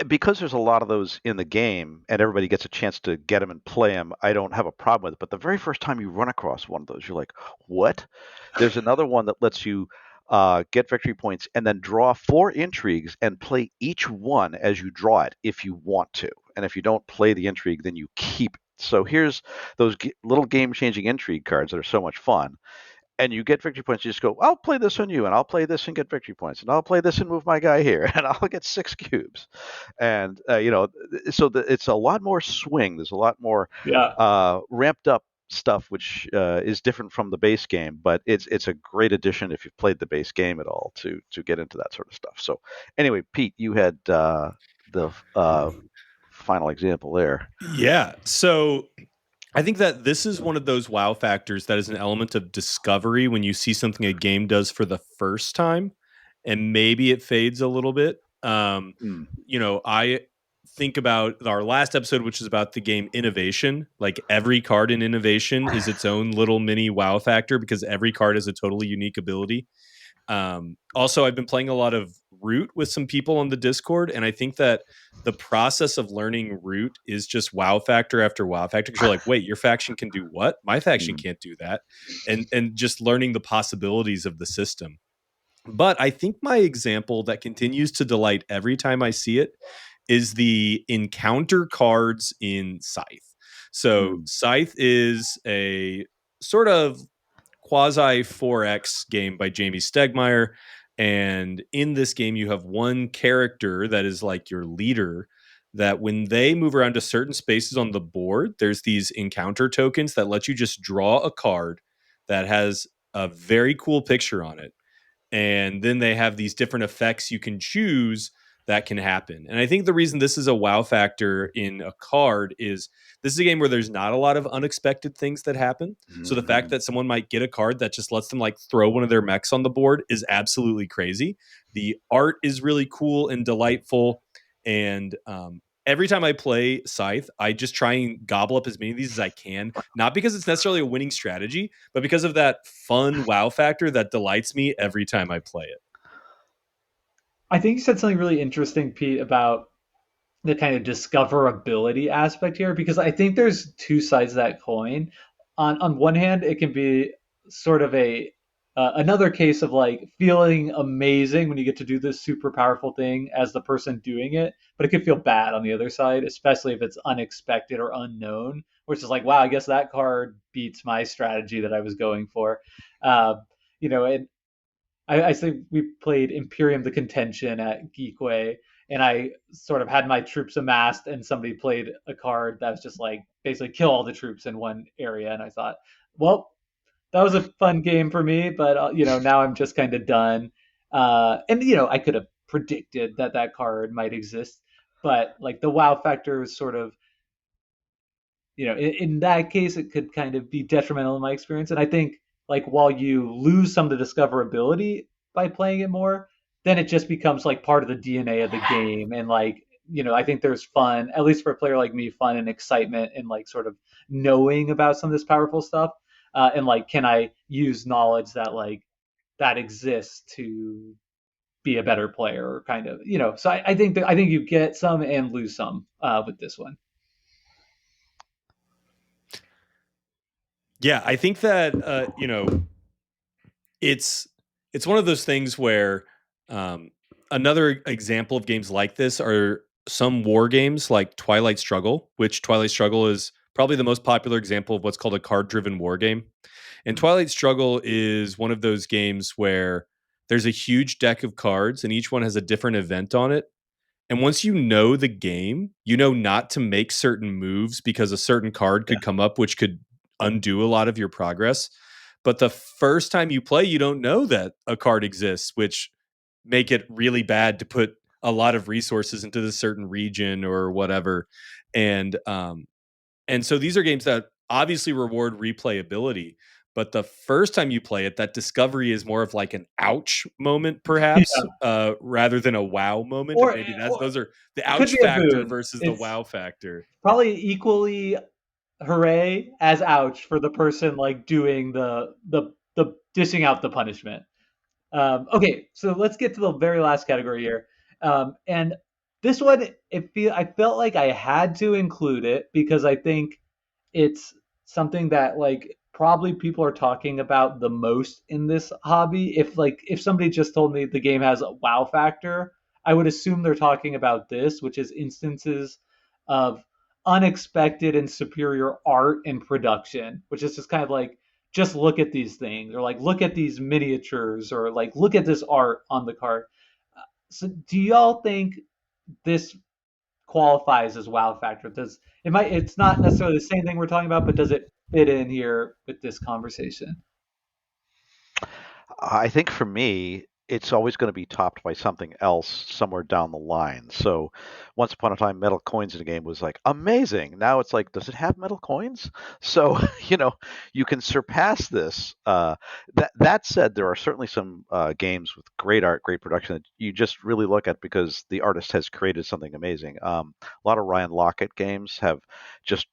Speaker 2: because there's a lot of those in the game and everybody gets a chance to get them and play them, I don't have a problem with it. But the very first time you run across one of those, you're like, what? There's another one that lets you get victory points and then draw 4 intrigues and play each one as you draw it if you want to. And if you don't play the intrigue, then you keep it. So here's those little game changing intrigue cards that are so much fun, and you get victory points. You just go, I'll play this on you, and I'll play this and get victory points, and I'll play this and move my guy here, and I'll get 6 cubes. And so it's a lot more swing. There's a lot more
Speaker 4: yeah.
Speaker 2: ramped up stuff, which is different from the base game. But it's a great addition if you've played the base game at all to get into that sort of stuff. So anyway, Pete, you had the final example there.
Speaker 3: yeah. So I think that this is one of those wow factors that is an element of discovery when you see something a game does for the first time, and maybe it fades a little bit.
Speaker 2: Mm.
Speaker 3: I think about our last episode, which is about the game Innovation. Like every card in Innovation is its own little mini wow factor because every card has a totally unique ability. Also, I've been playing a lot of Root with some people on the Discord, and I think that the process of learning Root is just wow factor after wow factor. Because you're like, wait, your faction can do what? My faction can't do that, and just learning the possibilities of the system. But I think my example that continues to delight every time I see it is the encounter cards in Scythe. So Scythe is a sort of quasi 4X game by Jamie Stegmaier. And in this game, you have one character that is like your leader, that when they move around to certain spaces on the board, there's these encounter tokens that let you just draw a card that has a very cool picture on it. And then they have these different effects you can choose that can happen. And I think the reason this is a wow factor in a card is this is a game where there's not a lot of unexpected things that happen. So the fact that someone might get a card that just lets them like throw one of their mechs on the board is absolutely crazy. The art is really cool and delightful. And every time I play Scythe, I just try and gobble up as many of these as I can. Not because it's necessarily a winning strategy, but because of that fun wow factor that delights me every time I play it.
Speaker 4: I think you said something really interesting, Pete, about the kind of discoverability aspect here, because I think there's two sides of that coin. On one hand, it can be sort of a another case of like feeling amazing when you get to do this super powerful thing as the person doing it, but it could feel bad on the other side, especially if it's unexpected or unknown, which is like, wow, I guess that card beats my strategy that I was going for. Uh, and I think we played Imperium the Contention at Geekway, and I sort of had my troops amassed, and somebody played a card that was just like basically kill all the troops in one area, and I thought, well, that was a fun game for me, but now I'm just kind of done. And I could have predicted that that card might exist, but like the wow factor was sort of in that case, it could kind of be detrimental in my experience. And I think like while you lose some of the discoverability by playing it more, then it just becomes like part of the DNA of the game. And like, I think there's fun, at least for a player like me, fun and excitement and like sort of knowing about some of this powerful stuff. And like, can I use knowledge that like that exists to be a better player or kind of, so I think you get some and lose some with this one.
Speaker 3: Yeah, I think that it's one of those things where another example of games like this are some war games like Twilight Struggle, which Twilight Struggle is probably the most popular example of what's called a card-driven war game. And Twilight Struggle is one of those games where there's a huge deck of cards and each one has a different event on it. And once you know the game, you know not to make certain moves because a certain card could come up, which could undo a lot of your progress. But the first time you play, you don't know that a card exists, which make it really bad to put a lot of resources into this certain region or whatever. And so these are games that obviously reward replayability. But the first time you play it, that discovery is more of like an ouch moment, perhaps, rather than a wow moment.
Speaker 4: Or,
Speaker 3: And maybe those are the
Speaker 4: it could
Speaker 3: ouch
Speaker 4: be a
Speaker 3: factor
Speaker 4: boon.
Speaker 3: versus the
Speaker 4: It's
Speaker 3: wow factor.
Speaker 4: probably equally hooray as ouch for the person like doing the dishing out the punishment. Okay, so let's get to the very last category here. And this one, I felt like I had to include it because I think it's something that like probably people are talking about the most in this hobby. If somebody just told me the game has a wow factor, I would assume they're talking about this, which is instances of unexpected and superior art and production, which is just kind of like just look at these things or like look at these miniatures or like look at this art on the card. So do y'all think this qualifies as wow factor? It's not necessarily the same thing we're talking about, but does it fit in here with this conversation?
Speaker 2: I think for me, it's always going to be topped by something else somewhere down the line. So once upon a time, metal coins in a game was like amazing. Now it's like, does it have metal coins? So you can surpass this. That said, there are certainly some games with great art, great production that you just really look at because the artist has created something amazing. A lot of Ryan Lockett games have just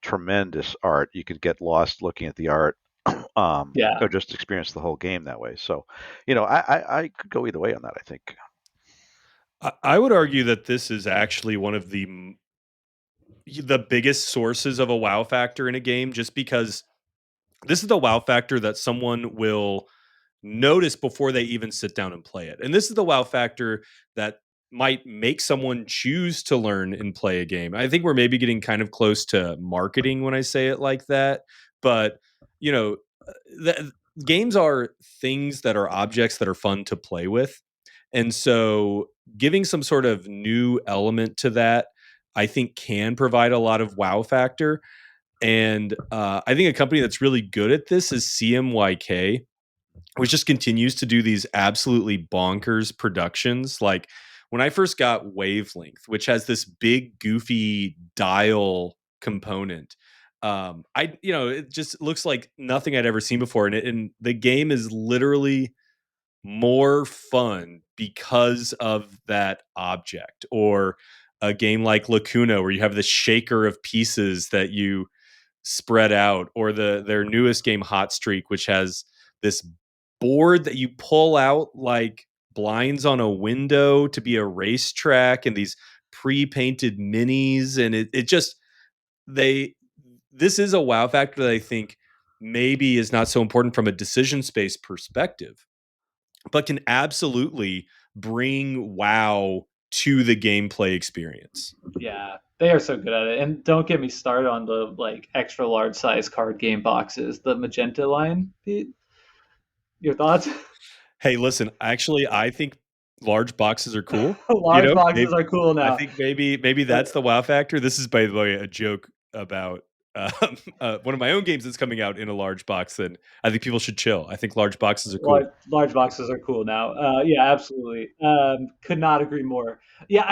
Speaker 2: tremendous art. You could get lost looking at the art.
Speaker 4: Yeah.
Speaker 2: Or just experience the whole game that way. So, I could go either way on that, I think.
Speaker 3: I would argue that this is actually one of the biggest sources of a wow factor in a game, just because this is the wow factor that someone will notice before they even sit down and play it. And this is the wow factor that might make someone choose to learn and play a game. I think we're maybe getting kind of close to marketing when I say it like that, but you know, the, games are things that are objects that are fun to play with. And so giving some sort of new element to that, I think can provide a lot of wow factor. And I think a company that's really good at this is CMYK, which just continues to do these absolutely bonkers productions. Like when I first got Wavelength, which has this big goofy dial component, it just looks like nothing I'd ever seen before, and the game is literally more fun because of that object. Or a game like Lacuna, where you have the shaker of pieces that you spread out, or their newest game Hot Streak, which has this board that you pull out like blinds on a window to be a racetrack, and these pre-painted minis, and it just they this is a wow factor that I think maybe is not so important from a decision space perspective, but can absolutely bring wow to the gameplay experience.
Speaker 4: Yeah, they are so good at it. And don't get me started on the like extra large size card game boxes, the magenta line. Pete, your thoughts?
Speaker 3: Hey, listen, actually, I think large boxes are cool. You
Speaker 4: Large
Speaker 3: know,
Speaker 4: boxes are cool
Speaker 3: I
Speaker 4: now.
Speaker 3: think maybe
Speaker 4: But
Speaker 3: that's the wow factor. This is, by the way, a joke about um, one of my own games that's coming out in a large box, and I think people should chill. I think large boxes are cool.
Speaker 4: large boxes are cool now. Yeah, absolutely. Could not agree more. Yeah,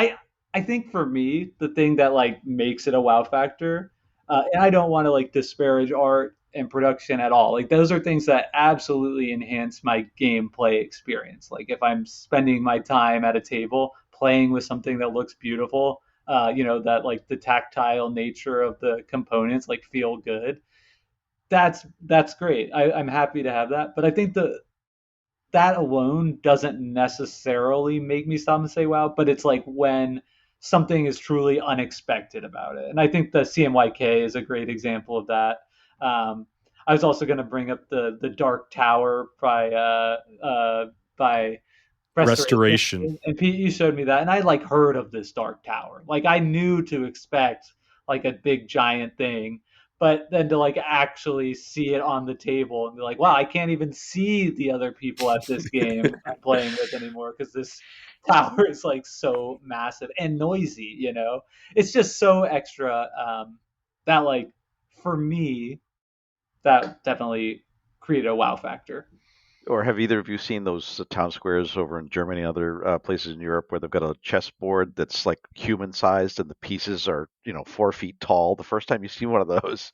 Speaker 4: I think for me, the thing that like makes it a wow factor, and I don't want to like disparage art and production at all. Like those are things that absolutely enhance my gameplay experience. Like if I'm spending my time at a table playing with something that looks beautiful, that like the tactile nature of the components like feel good. That's great. I'm happy to have that. But I think that alone doesn't necessarily make me stop and say wow, but it's like when something is truly unexpected about it. And I think the CMYK is a great example of that. I was also going to bring up the Dark Tower by Restoration.
Speaker 3: Restoration.
Speaker 4: And Pete, you showed me that, and I like heard of this Dark Tower. Like I knew to expect like a big giant thing, but then to like actually see it on the table and be like, wow, I can't even see the other people at this game I'm playing with anymore because this tower is like so massive and noisy. It's just so extra. That like for me, that definitely created a wow factor.
Speaker 2: Or have either of you seen those town squares over in Germany and other places in Europe where they've got a chessboard that's like human sized and the pieces are 4 feet tall? The first time you see one of those,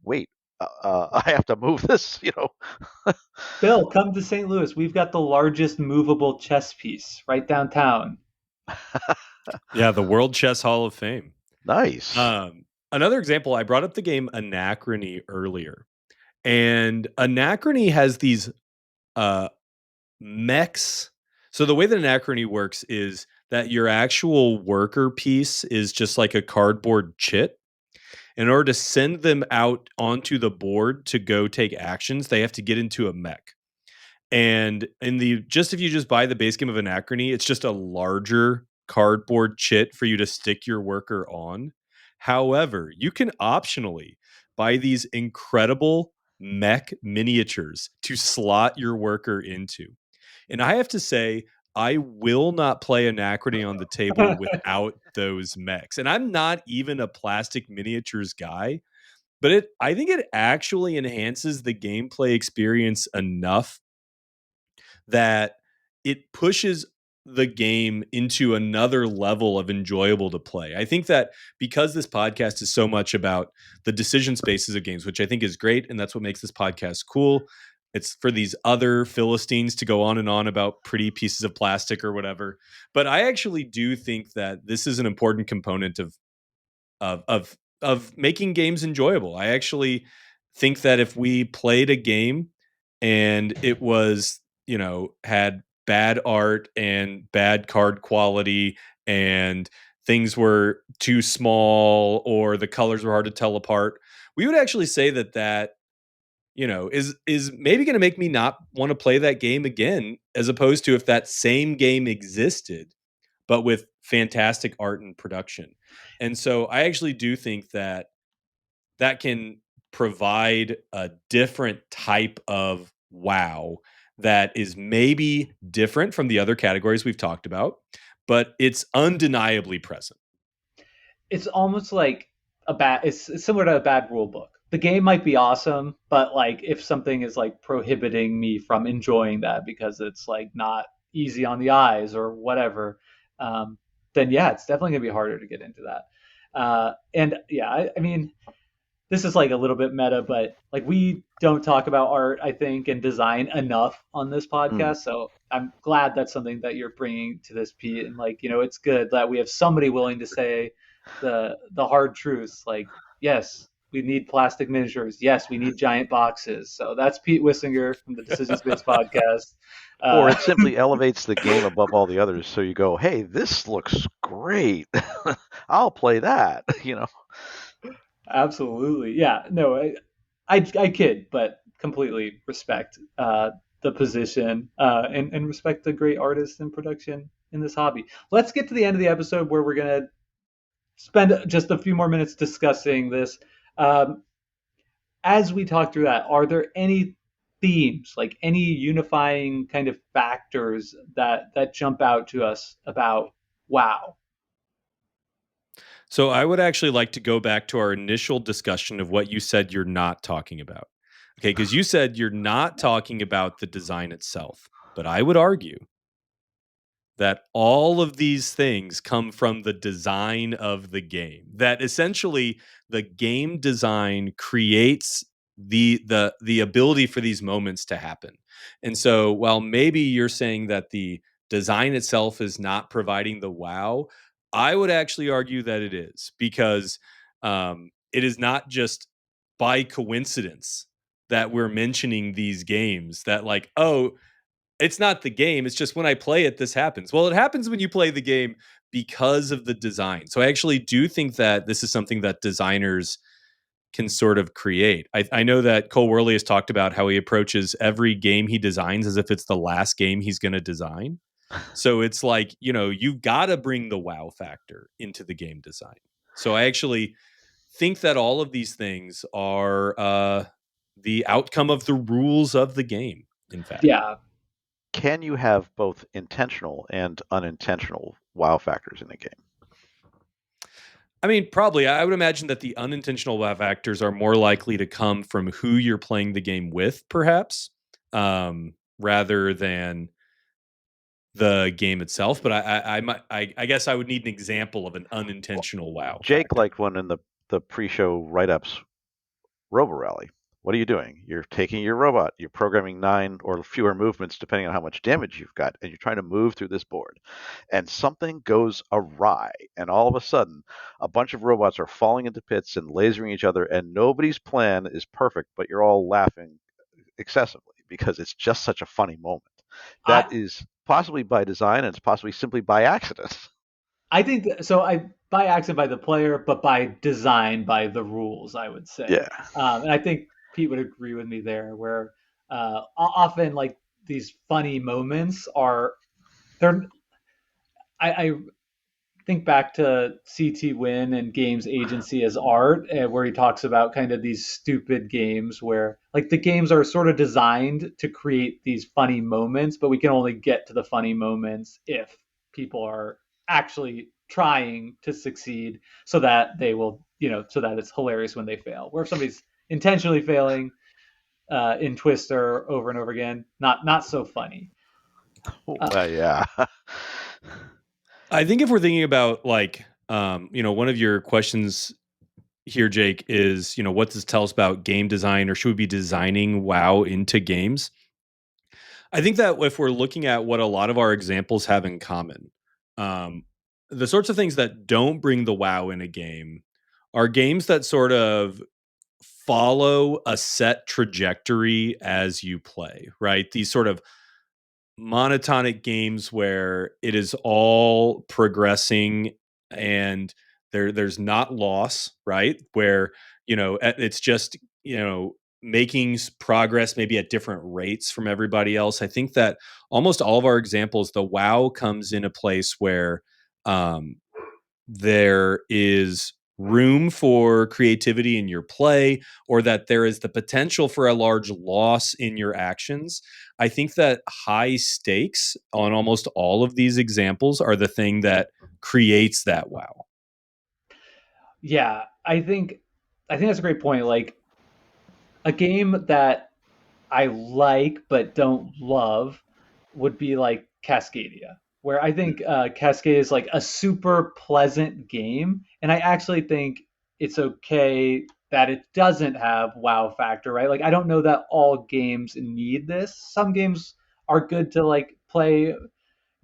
Speaker 2: wait. I have to move this.
Speaker 4: Bill, come to St. Louis. We've got the largest movable chess piece right downtown.
Speaker 3: Yeah, the World Chess Hall of Fame.
Speaker 2: Nice.
Speaker 3: Another example, I brought up the game Anachrony earlier, and Anachrony has these uh, mechs. So the way that Anachrony works is that your actual worker piece is just like a cardboard chit. In order to send them out onto the board to go take actions, they have to get into a mech. And if you just buy the base game of Anachrony, it's just a larger cardboard chit for you to stick your worker on. However, you can optionally buy these incredible mech miniatures to slot your worker into. And I have to say, I will not play Anachrony on the table without those mechs. And I'm not even a plastic miniatures guy, but I think it actually enhances the gameplay experience enough that it pushes the game into another level of enjoyable to play. I think that because this podcast is so much about the decision spaces of games, which I think is great, and that's what makes this podcast cool. It's for these other Philistines to go on and on about pretty pieces of plastic or whatever. But I actually do think that this is an important component of making games enjoyable. I actually think that if we played a game and it was, had bad art and bad card quality and things were too small or the colors were hard to tell apart, we would actually say that is maybe going to make me not want to play that game again, as opposed to if that same game existed but with fantastic art and production. And so I actually do think that that can provide a different type of wow that is maybe different from the other categories we've talked about, but it's undeniably present.
Speaker 4: It's almost like it's similar to a bad rule book. The game might be awesome, but like if something is like prohibiting me from enjoying that because it's like not easy on the eyes or whatever, then yeah, it's definitely gonna be harder to get into that. And yeah, I mean, this is like a little bit meta, but like we don't talk about art, I think, and design enough on this podcast. So I'm glad that's something that you're bringing to this, Pete. And like, it's good that we have somebody willing to say the hard truths. Like, yes, we need plastic miniatures. Yes, we need giant boxes. So that's Pete Wissinger from the Decision Space podcast.
Speaker 2: Or it simply elevates the game above all the others. So you go, hey, this looks great. I'll play that,
Speaker 4: Absolutely. Yeah. No, I kid, but completely respect the position and respect the great artists and production in this hobby. Let's get to the end of the episode where we're going to spend just a few more minutes discussing this. As we talk through that, are there any themes, like any unifying kind of factors that jump out to us about WoW?
Speaker 3: So I would actually like to go back to our initial discussion of what you said you're not talking about. Okay, because you said you're not talking about the design itself, but I would argue that all of these things come from the design of the game. That essentially the game design creates the ability for these moments to happen. And so while maybe you're saying that the design itself is not providing the wow, I would actually argue that it is, because it is not just by coincidence that we're mentioning these games that, like, oh, it's not the game. It's just when I play it, this happens. Well, it happens when you play the game because of the design. So I actually do think that this is something that designers can sort of create. I know that Cole Worley has talked about how he approaches every game he designs as if it's the last game he's going to design. So it's like, you've got to bring the wow factor into the game design. So I actually think that all of these things are the outcome of the rules of the game, in fact.
Speaker 4: Yeah.
Speaker 2: Can you have both intentional and unintentional wow factors in a game?
Speaker 3: I mean, probably. I would imagine that the unintentional wow factors are more likely to come from who you're playing the game with, perhaps, rather than the game itself. But I guess I would need an example of an unintentional wow.
Speaker 2: Jake
Speaker 3: factor.
Speaker 2: liked one in the pre-show write-ups. Robo Rally. What are you doing? You're taking your robot, you're programming 9 or fewer movements depending on how much damage you've got, and you're trying to move through this board. And something goes awry, and all of a sudden, a bunch of robots are falling into pits and lasering each other, and nobody's plan is perfect, but you're all laughing excessively because it's just such a funny moment. That is possibly by design, and it's possibly simply by accident.
Speaker 4: I think so. I by accident by the player, but by design by the rules, I would say.
Speaker 2: Yeah.
Speaker 4: And I think Pete would agree with me there, where often like these funny moments are they're. I think back to CT Win and Games Agency as Art, where he talks about kind of these stupid games where like the games are sort of designed to create these funny moments, but we can only get to the funny moments if people are actually trying to succeed so that they will, so that it's hilarious when they fail. Where if somebody's intentionally failing in Twister over and over again, not so funny.
Speaker 2: Yeah.
Speaker 3: I think if we're thinking about like, one of your questions here, Jake, is, what does this tell us about game design, or should we be designing WoW into games? I think that if we're looking at what a lot of our examples have in common, um, the sorts of things that don't bring the WoW in a game are games that sort of follow a set trajectory as you play, right? These sort of monotonic games where it is all progressing and there's not loss, right? Where, it's just, making progress maybe at different rates from everybody else. I think that almost all of our examples, the WoW comes in a place where um there is room for creativity in your play, or that there is the potential for a large loss in your actions. I think that high stakes on almost all of these examples are the thing that creates that wow.
Speaker 4: Yeah, I think that's a great point. Like a game that I like but don't love would be like Cascadia, where I think Cascadia is like a super pleasant game, and I actually think it's okay that it doesn't have wow factor, right? Like I don't know that all games need this. Some games are good to like play,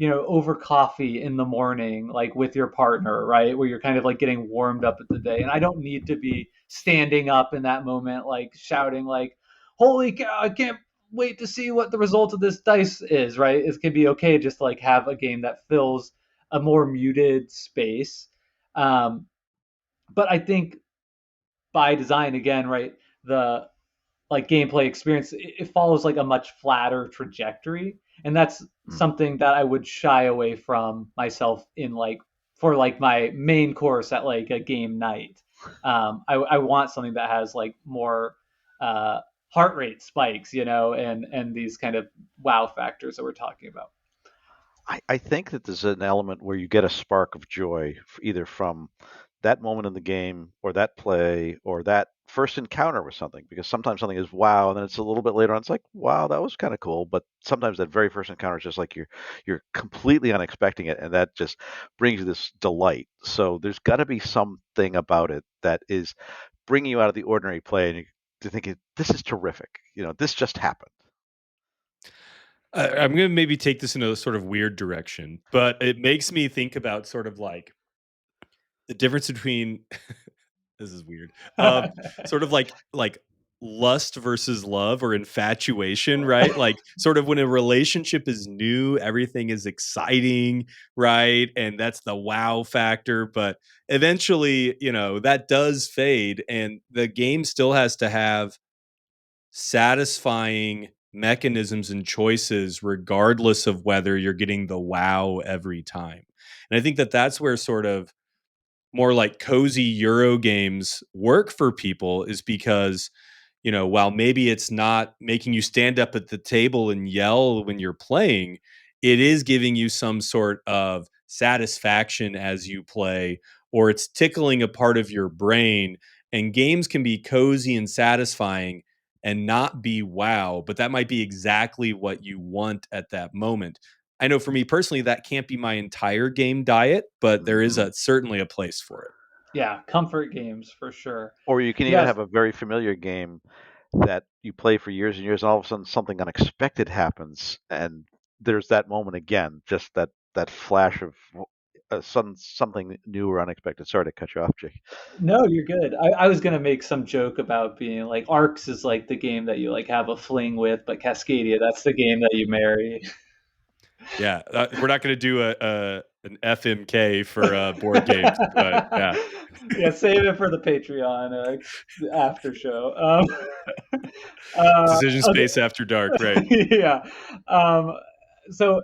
Speaker 4: over coffee in the morning, like with your partner, right? Where you're kind of like getting warmed up at the day. And I don't need to be standing up in that moment, like shouting, like, holy cow, I can't wait to see what the result of this dice is, right? It can be okay just to like have a game that fills a more muted space. Um, but I think by design, again, right, the like gameplay experience, it follows like a much flatter trajectory, and that's something that I would shy away from myself in like for like my main course at like a game night. I want something that has like more uh, heart rate spikes, and these kind of wow factors that we're talking about.
Speaker 2: I think that there's an element where you get a spark of joy, either from that moment in the game, or that play, or that first encounter with something. Because sometimes something is wow, and then it's a little bit later on, it's like, wow, that was kind of cool. But sometimes that very first encounter is just like you're completely unexpecting it, and that just brings you this delight. So there's got to be something about it that is bringing you out of the ordinary play, and you're thinking, this is terrific. This just happened.
Speaker 3: I'm going to maybe take this in a sort of weird direction, but it makes me think about sort of like the difference between this is weird. Sort of like lust versus love, or infatuation, right? Like sort of when a relationship is new, everything is exciting, right? And that's the wow factor, but eventually, that does fade, and the game still has to have satisfying mechanisms and choices regardless of whether you're getting the wow every time. And I think that that's where sort of more like cozy Euro games work for people, is because, while maybe it's not making you stand up at the table and yell when you're playing, it is giving you some sort of satisfaction as you play, or it's tickling a part of your brain. And games can be cozy and satisfying and not be wow, but that might be exactly what you want at that moment. I know for me personally, that can't be my entire game diet, but there is certainly a place for it.
Speaker 4: Yeah, comfort games for sure.
Speaker 2: Or you can even
Speaker 4: Yes.
Speaker 2: have a very familiar game that you play for years and years, and all of a sudden something unexpected happens, and there's that moment again, just that flash of sudden something new or unexpected. Sorry to cut you off, Jake.
Speaker 4: No, you're good. I was gonna make some joke about being like Arcs is like the game that you like have a fling with, but Cascadia, that's the game that you marry.
Speaker 3: Yeah, we're not going to do an FMK for board games, but yeah,
Speaker 4: Yeah, save it for the Patreon after show.
Speaker 3: Decision
Speaker 4: Okay.
Speaker 3: Space After Dark, right?
Speaker 4: Yeah. Um, so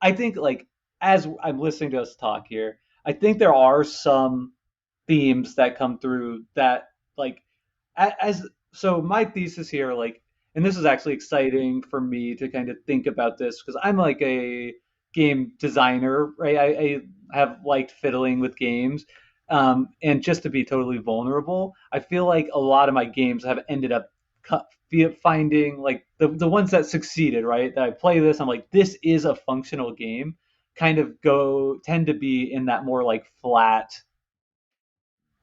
Speaker 4: I think like as I'm listening to us talk here, I think there are some themes that come through that like as so my thesis here, like, and this is actually exciting for me to kind of think about this because I'm like a game designer, right? I have liked fiddling with games. And just to be totally vulnerable, I feel like a lot of my games have ended up finding like the ones that succeeded, right? That I play this, I'm like, this is a functional game. Kind of tend to be in that more like flat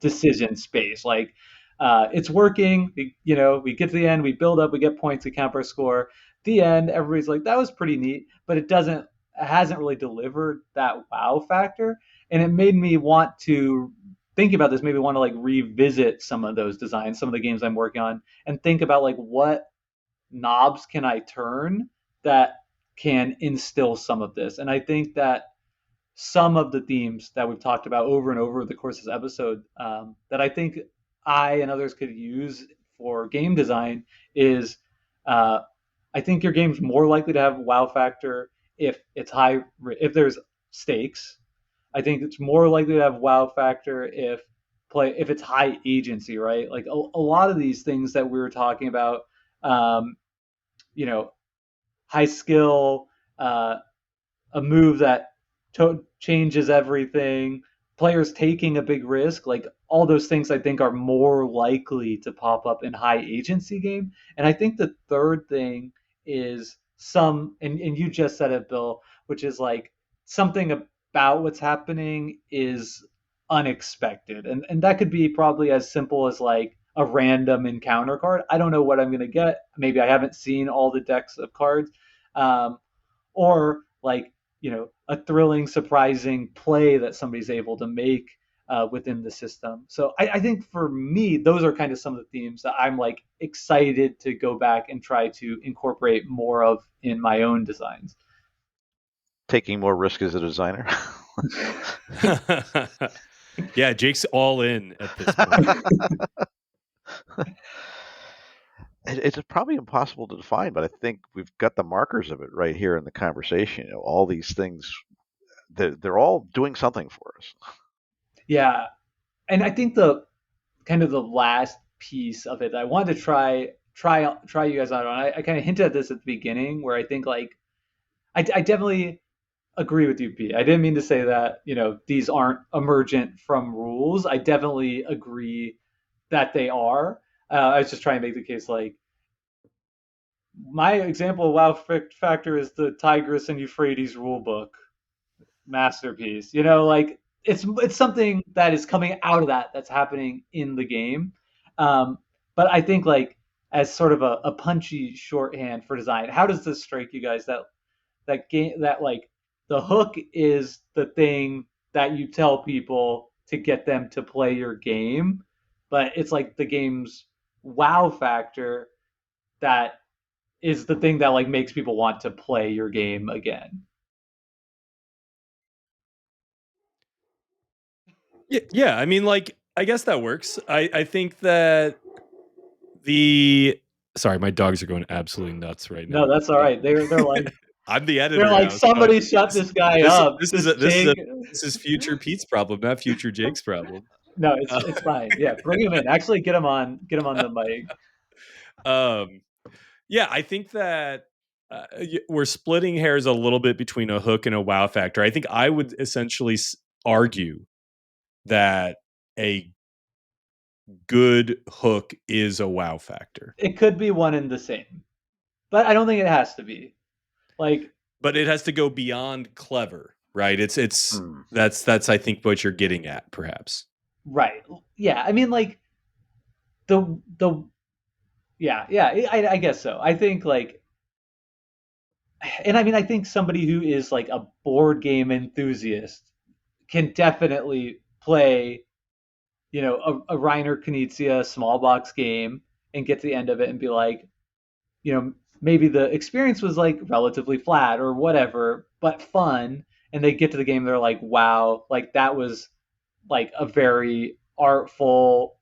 Speaker 4: decision space. Like it's working. We get to the end, we build up, we get points, we count our score. The end, everybody's like, that was pretty neat, but it hasn't really delivered that wow factor. And it made me want to thinking about this, maybe want to like revisit some of those designs, some of the games I'm working on, and think about like what knobs can I turn that can instill some of this. And I think that some of the themes that we've talked about over and over the course of this episode that I think I and others could use for game design is I think your game's more likely to have wow factor if it's if there's stakes. I think it's more likely to have wow factor if it's high agency, right? Like a lot of these things that we were talking about, um, you know, high skill, a move that changes everything, players taking a big risk, like all those things I think are more likely to pop up in high agency game. And I think the third thing is and you just said it, Bill, which is like something about what's happening is unexpected. And that could be probably as simple as like a random encounter card. I don't know what I'm going to get. Maybe I haven't seen all the decks of cards. Or like a thrilling, surprising play that somebody's able to make within the system. So I think for me, those are kind of some of the themes that I'm like excited to go back and try to incorporate more of in my own designs.
Speaker 2: Taking more risk as a designer.
Speaker 3: Yeah, Jake's all in at this point.
Speaker 2: It's probably impossible to define, but I think we've got the markers of it right here in the conversation. All these things, they're all doing something for us.
Speaker 4: Yeah, and I think the kind of the last piece of it that I wanted to try you guys out on. I kind of hinted at this at the beginning, where I think like I definitely agree with you, Pete. I didn't mean to say that these aren't emergent from rules. I definitely agree that they are. I was just trying to make the case like my example of wow factor is the Tigris and Euphrates rule book masterpiece. Like it's something that is coming out of that's happening in the game. But I think like as sort of a punchy shorthand for design, how does this strike you guys that game that like the hook is the thing that you tell people to get them to play your game, but it's like the game's wow factor that is the thing that like makes people want to play your game again.
Speaker 3: Yeah, I mean, like, I guess that works. I think that sorry, my dogs are going absolutely nuts right now.
Speaker 4: No, that's all right. They're like
Speaker 3: I'm the editor.
Speaker 4: they're like
Speaker 3: now,
Speaker 4: somebody shut this guy up.
Speaker 3: This is future Pete's problem, not future Jake's problem.
Speaker 4: No, it's fine. Yeah, bring him in. Actually, get him on the mic.
Speaker 3: Yeah, I think that we're splitting hairs a little bit between a hook and a wow factor. I think I would essentially argue that a good hook is a wow factor.
Speaker 4: It could be one and the same, but I don't think it has to be.
Speaker 3: But it has to go beyond clever, right? That's I think what you're getting at, perhaps.
Speaker 4: Right. Yeah. I mean, like yeah. I guess so. I think like, and I mean, I think somebody who is like a board game enthusiast can definitely play, a Reiner Knizia small box game and get to the end of it and be like, maybe the experience was like relatively flat or whatever, but fun. And they get to the game, they're like, wow, like that was like a very artful,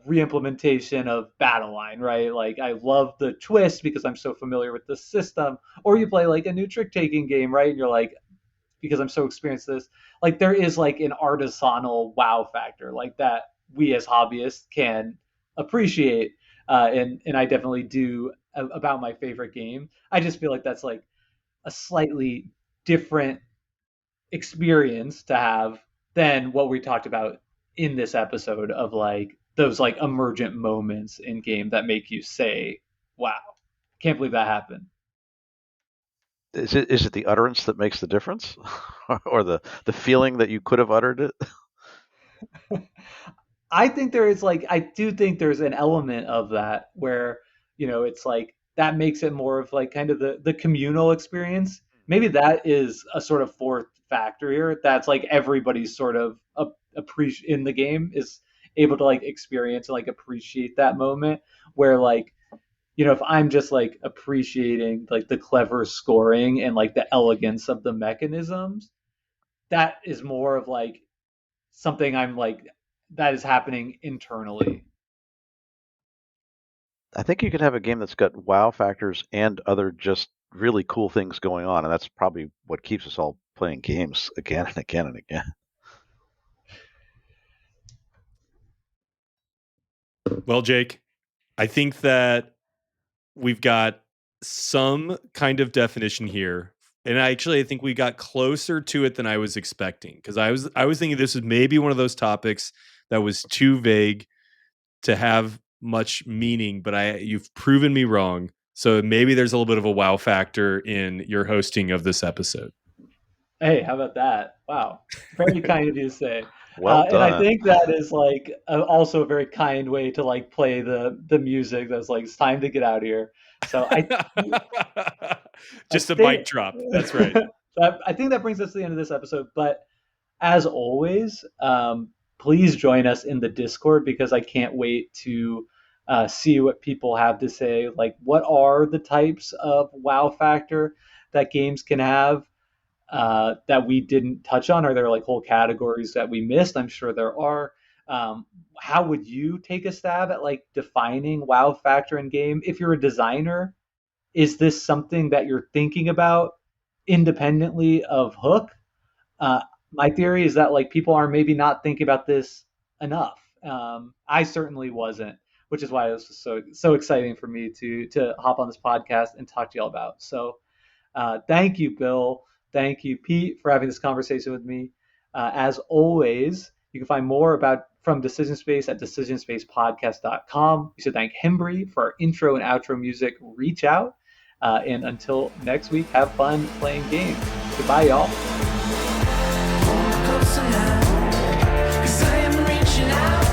Speaker 4: re-implementation of Battle Line, right? Like I love the twist because I'm so familiar with the system. Or you play like a new trick taking game, right? And you're like, because I'm so experienced this, like there is like an artisanal wow factor like that we as hobbyists can appreciate. And I definitely do about my favorite game. I just feel like that's like a slightly different experience to have than what we talked about in this episode of like those like emergent moments in game that make you say, "Wow, can't believe that happened."
Speaker 2: Is it the utterance that makes the difference, or the feeling that you could have uttered it?
Speaker 4: I think there is like I do think there's an element of that where it's like that makes it more of like kind of the communal experience. Maybe that is a sort of fourth factor here. That's like everybody's sort of appreciate in the game is able to like experience and like appreciate that moment where like if I'm just like appreciating like the clever scoring and like the elegance of the mechanisms, that is more of like something I'm like that is happening internally.
Speaker 2: I think you can have a game that's got wow factors and other just really cool things going on, and that's probably what keeps us all playing games again and again and again.
Speaker 3: Well, Jake, I think that we've got some kind of definition here. And I think we got closer to it than I was expecting, because I was thinking this was maybe one of those topics that was too vague to have much meaning, but you've proven me wrong. So maybe there's a little bit of a wow factor in your hosting of this episode.
Speaker 4: Hey, how about that? Wow, very kind of you to say.
Speaker 2: Well
Speaker 4: And I
Speaker 2: done.
Speaker 4: think that is like also a very kind way to like play the music. That's like it's time to get out of here. So
Speaker 3: Just
Speaker 4: I
Speaker 3: a
Speaker 4: think
Speaker 3: mic drop. That's right.
Speaker 4: I think that brings us to the end of this episode. But as always, please join us in the Discord because I can't wait to see what people have to say. Like, what are the types of wow factor that games can have that we didn't touch on? Are there like whole categories that we missed? I'm sure there are. How would you take a stab at like defining wow factor in game? If you're a designer, is this something that you're thinking about independently of Hook? Uh, my theory is that like people are maybe not thinking about this enough. I certainly wasn't, which is why this was so exciting for me to hop on this podcast and talk to y'all about. So thank you, Bill. Thank you, Pete, for having this conversation with me. As always, you can find more about from Decision Space at decisionspacepodcast.com. You should thank Hembry for our intro and outro music. Reach out. And until next week, have fun playing games. Goodbye, y'all.
Speaker 1: Close enough, 'cause I am reaching out.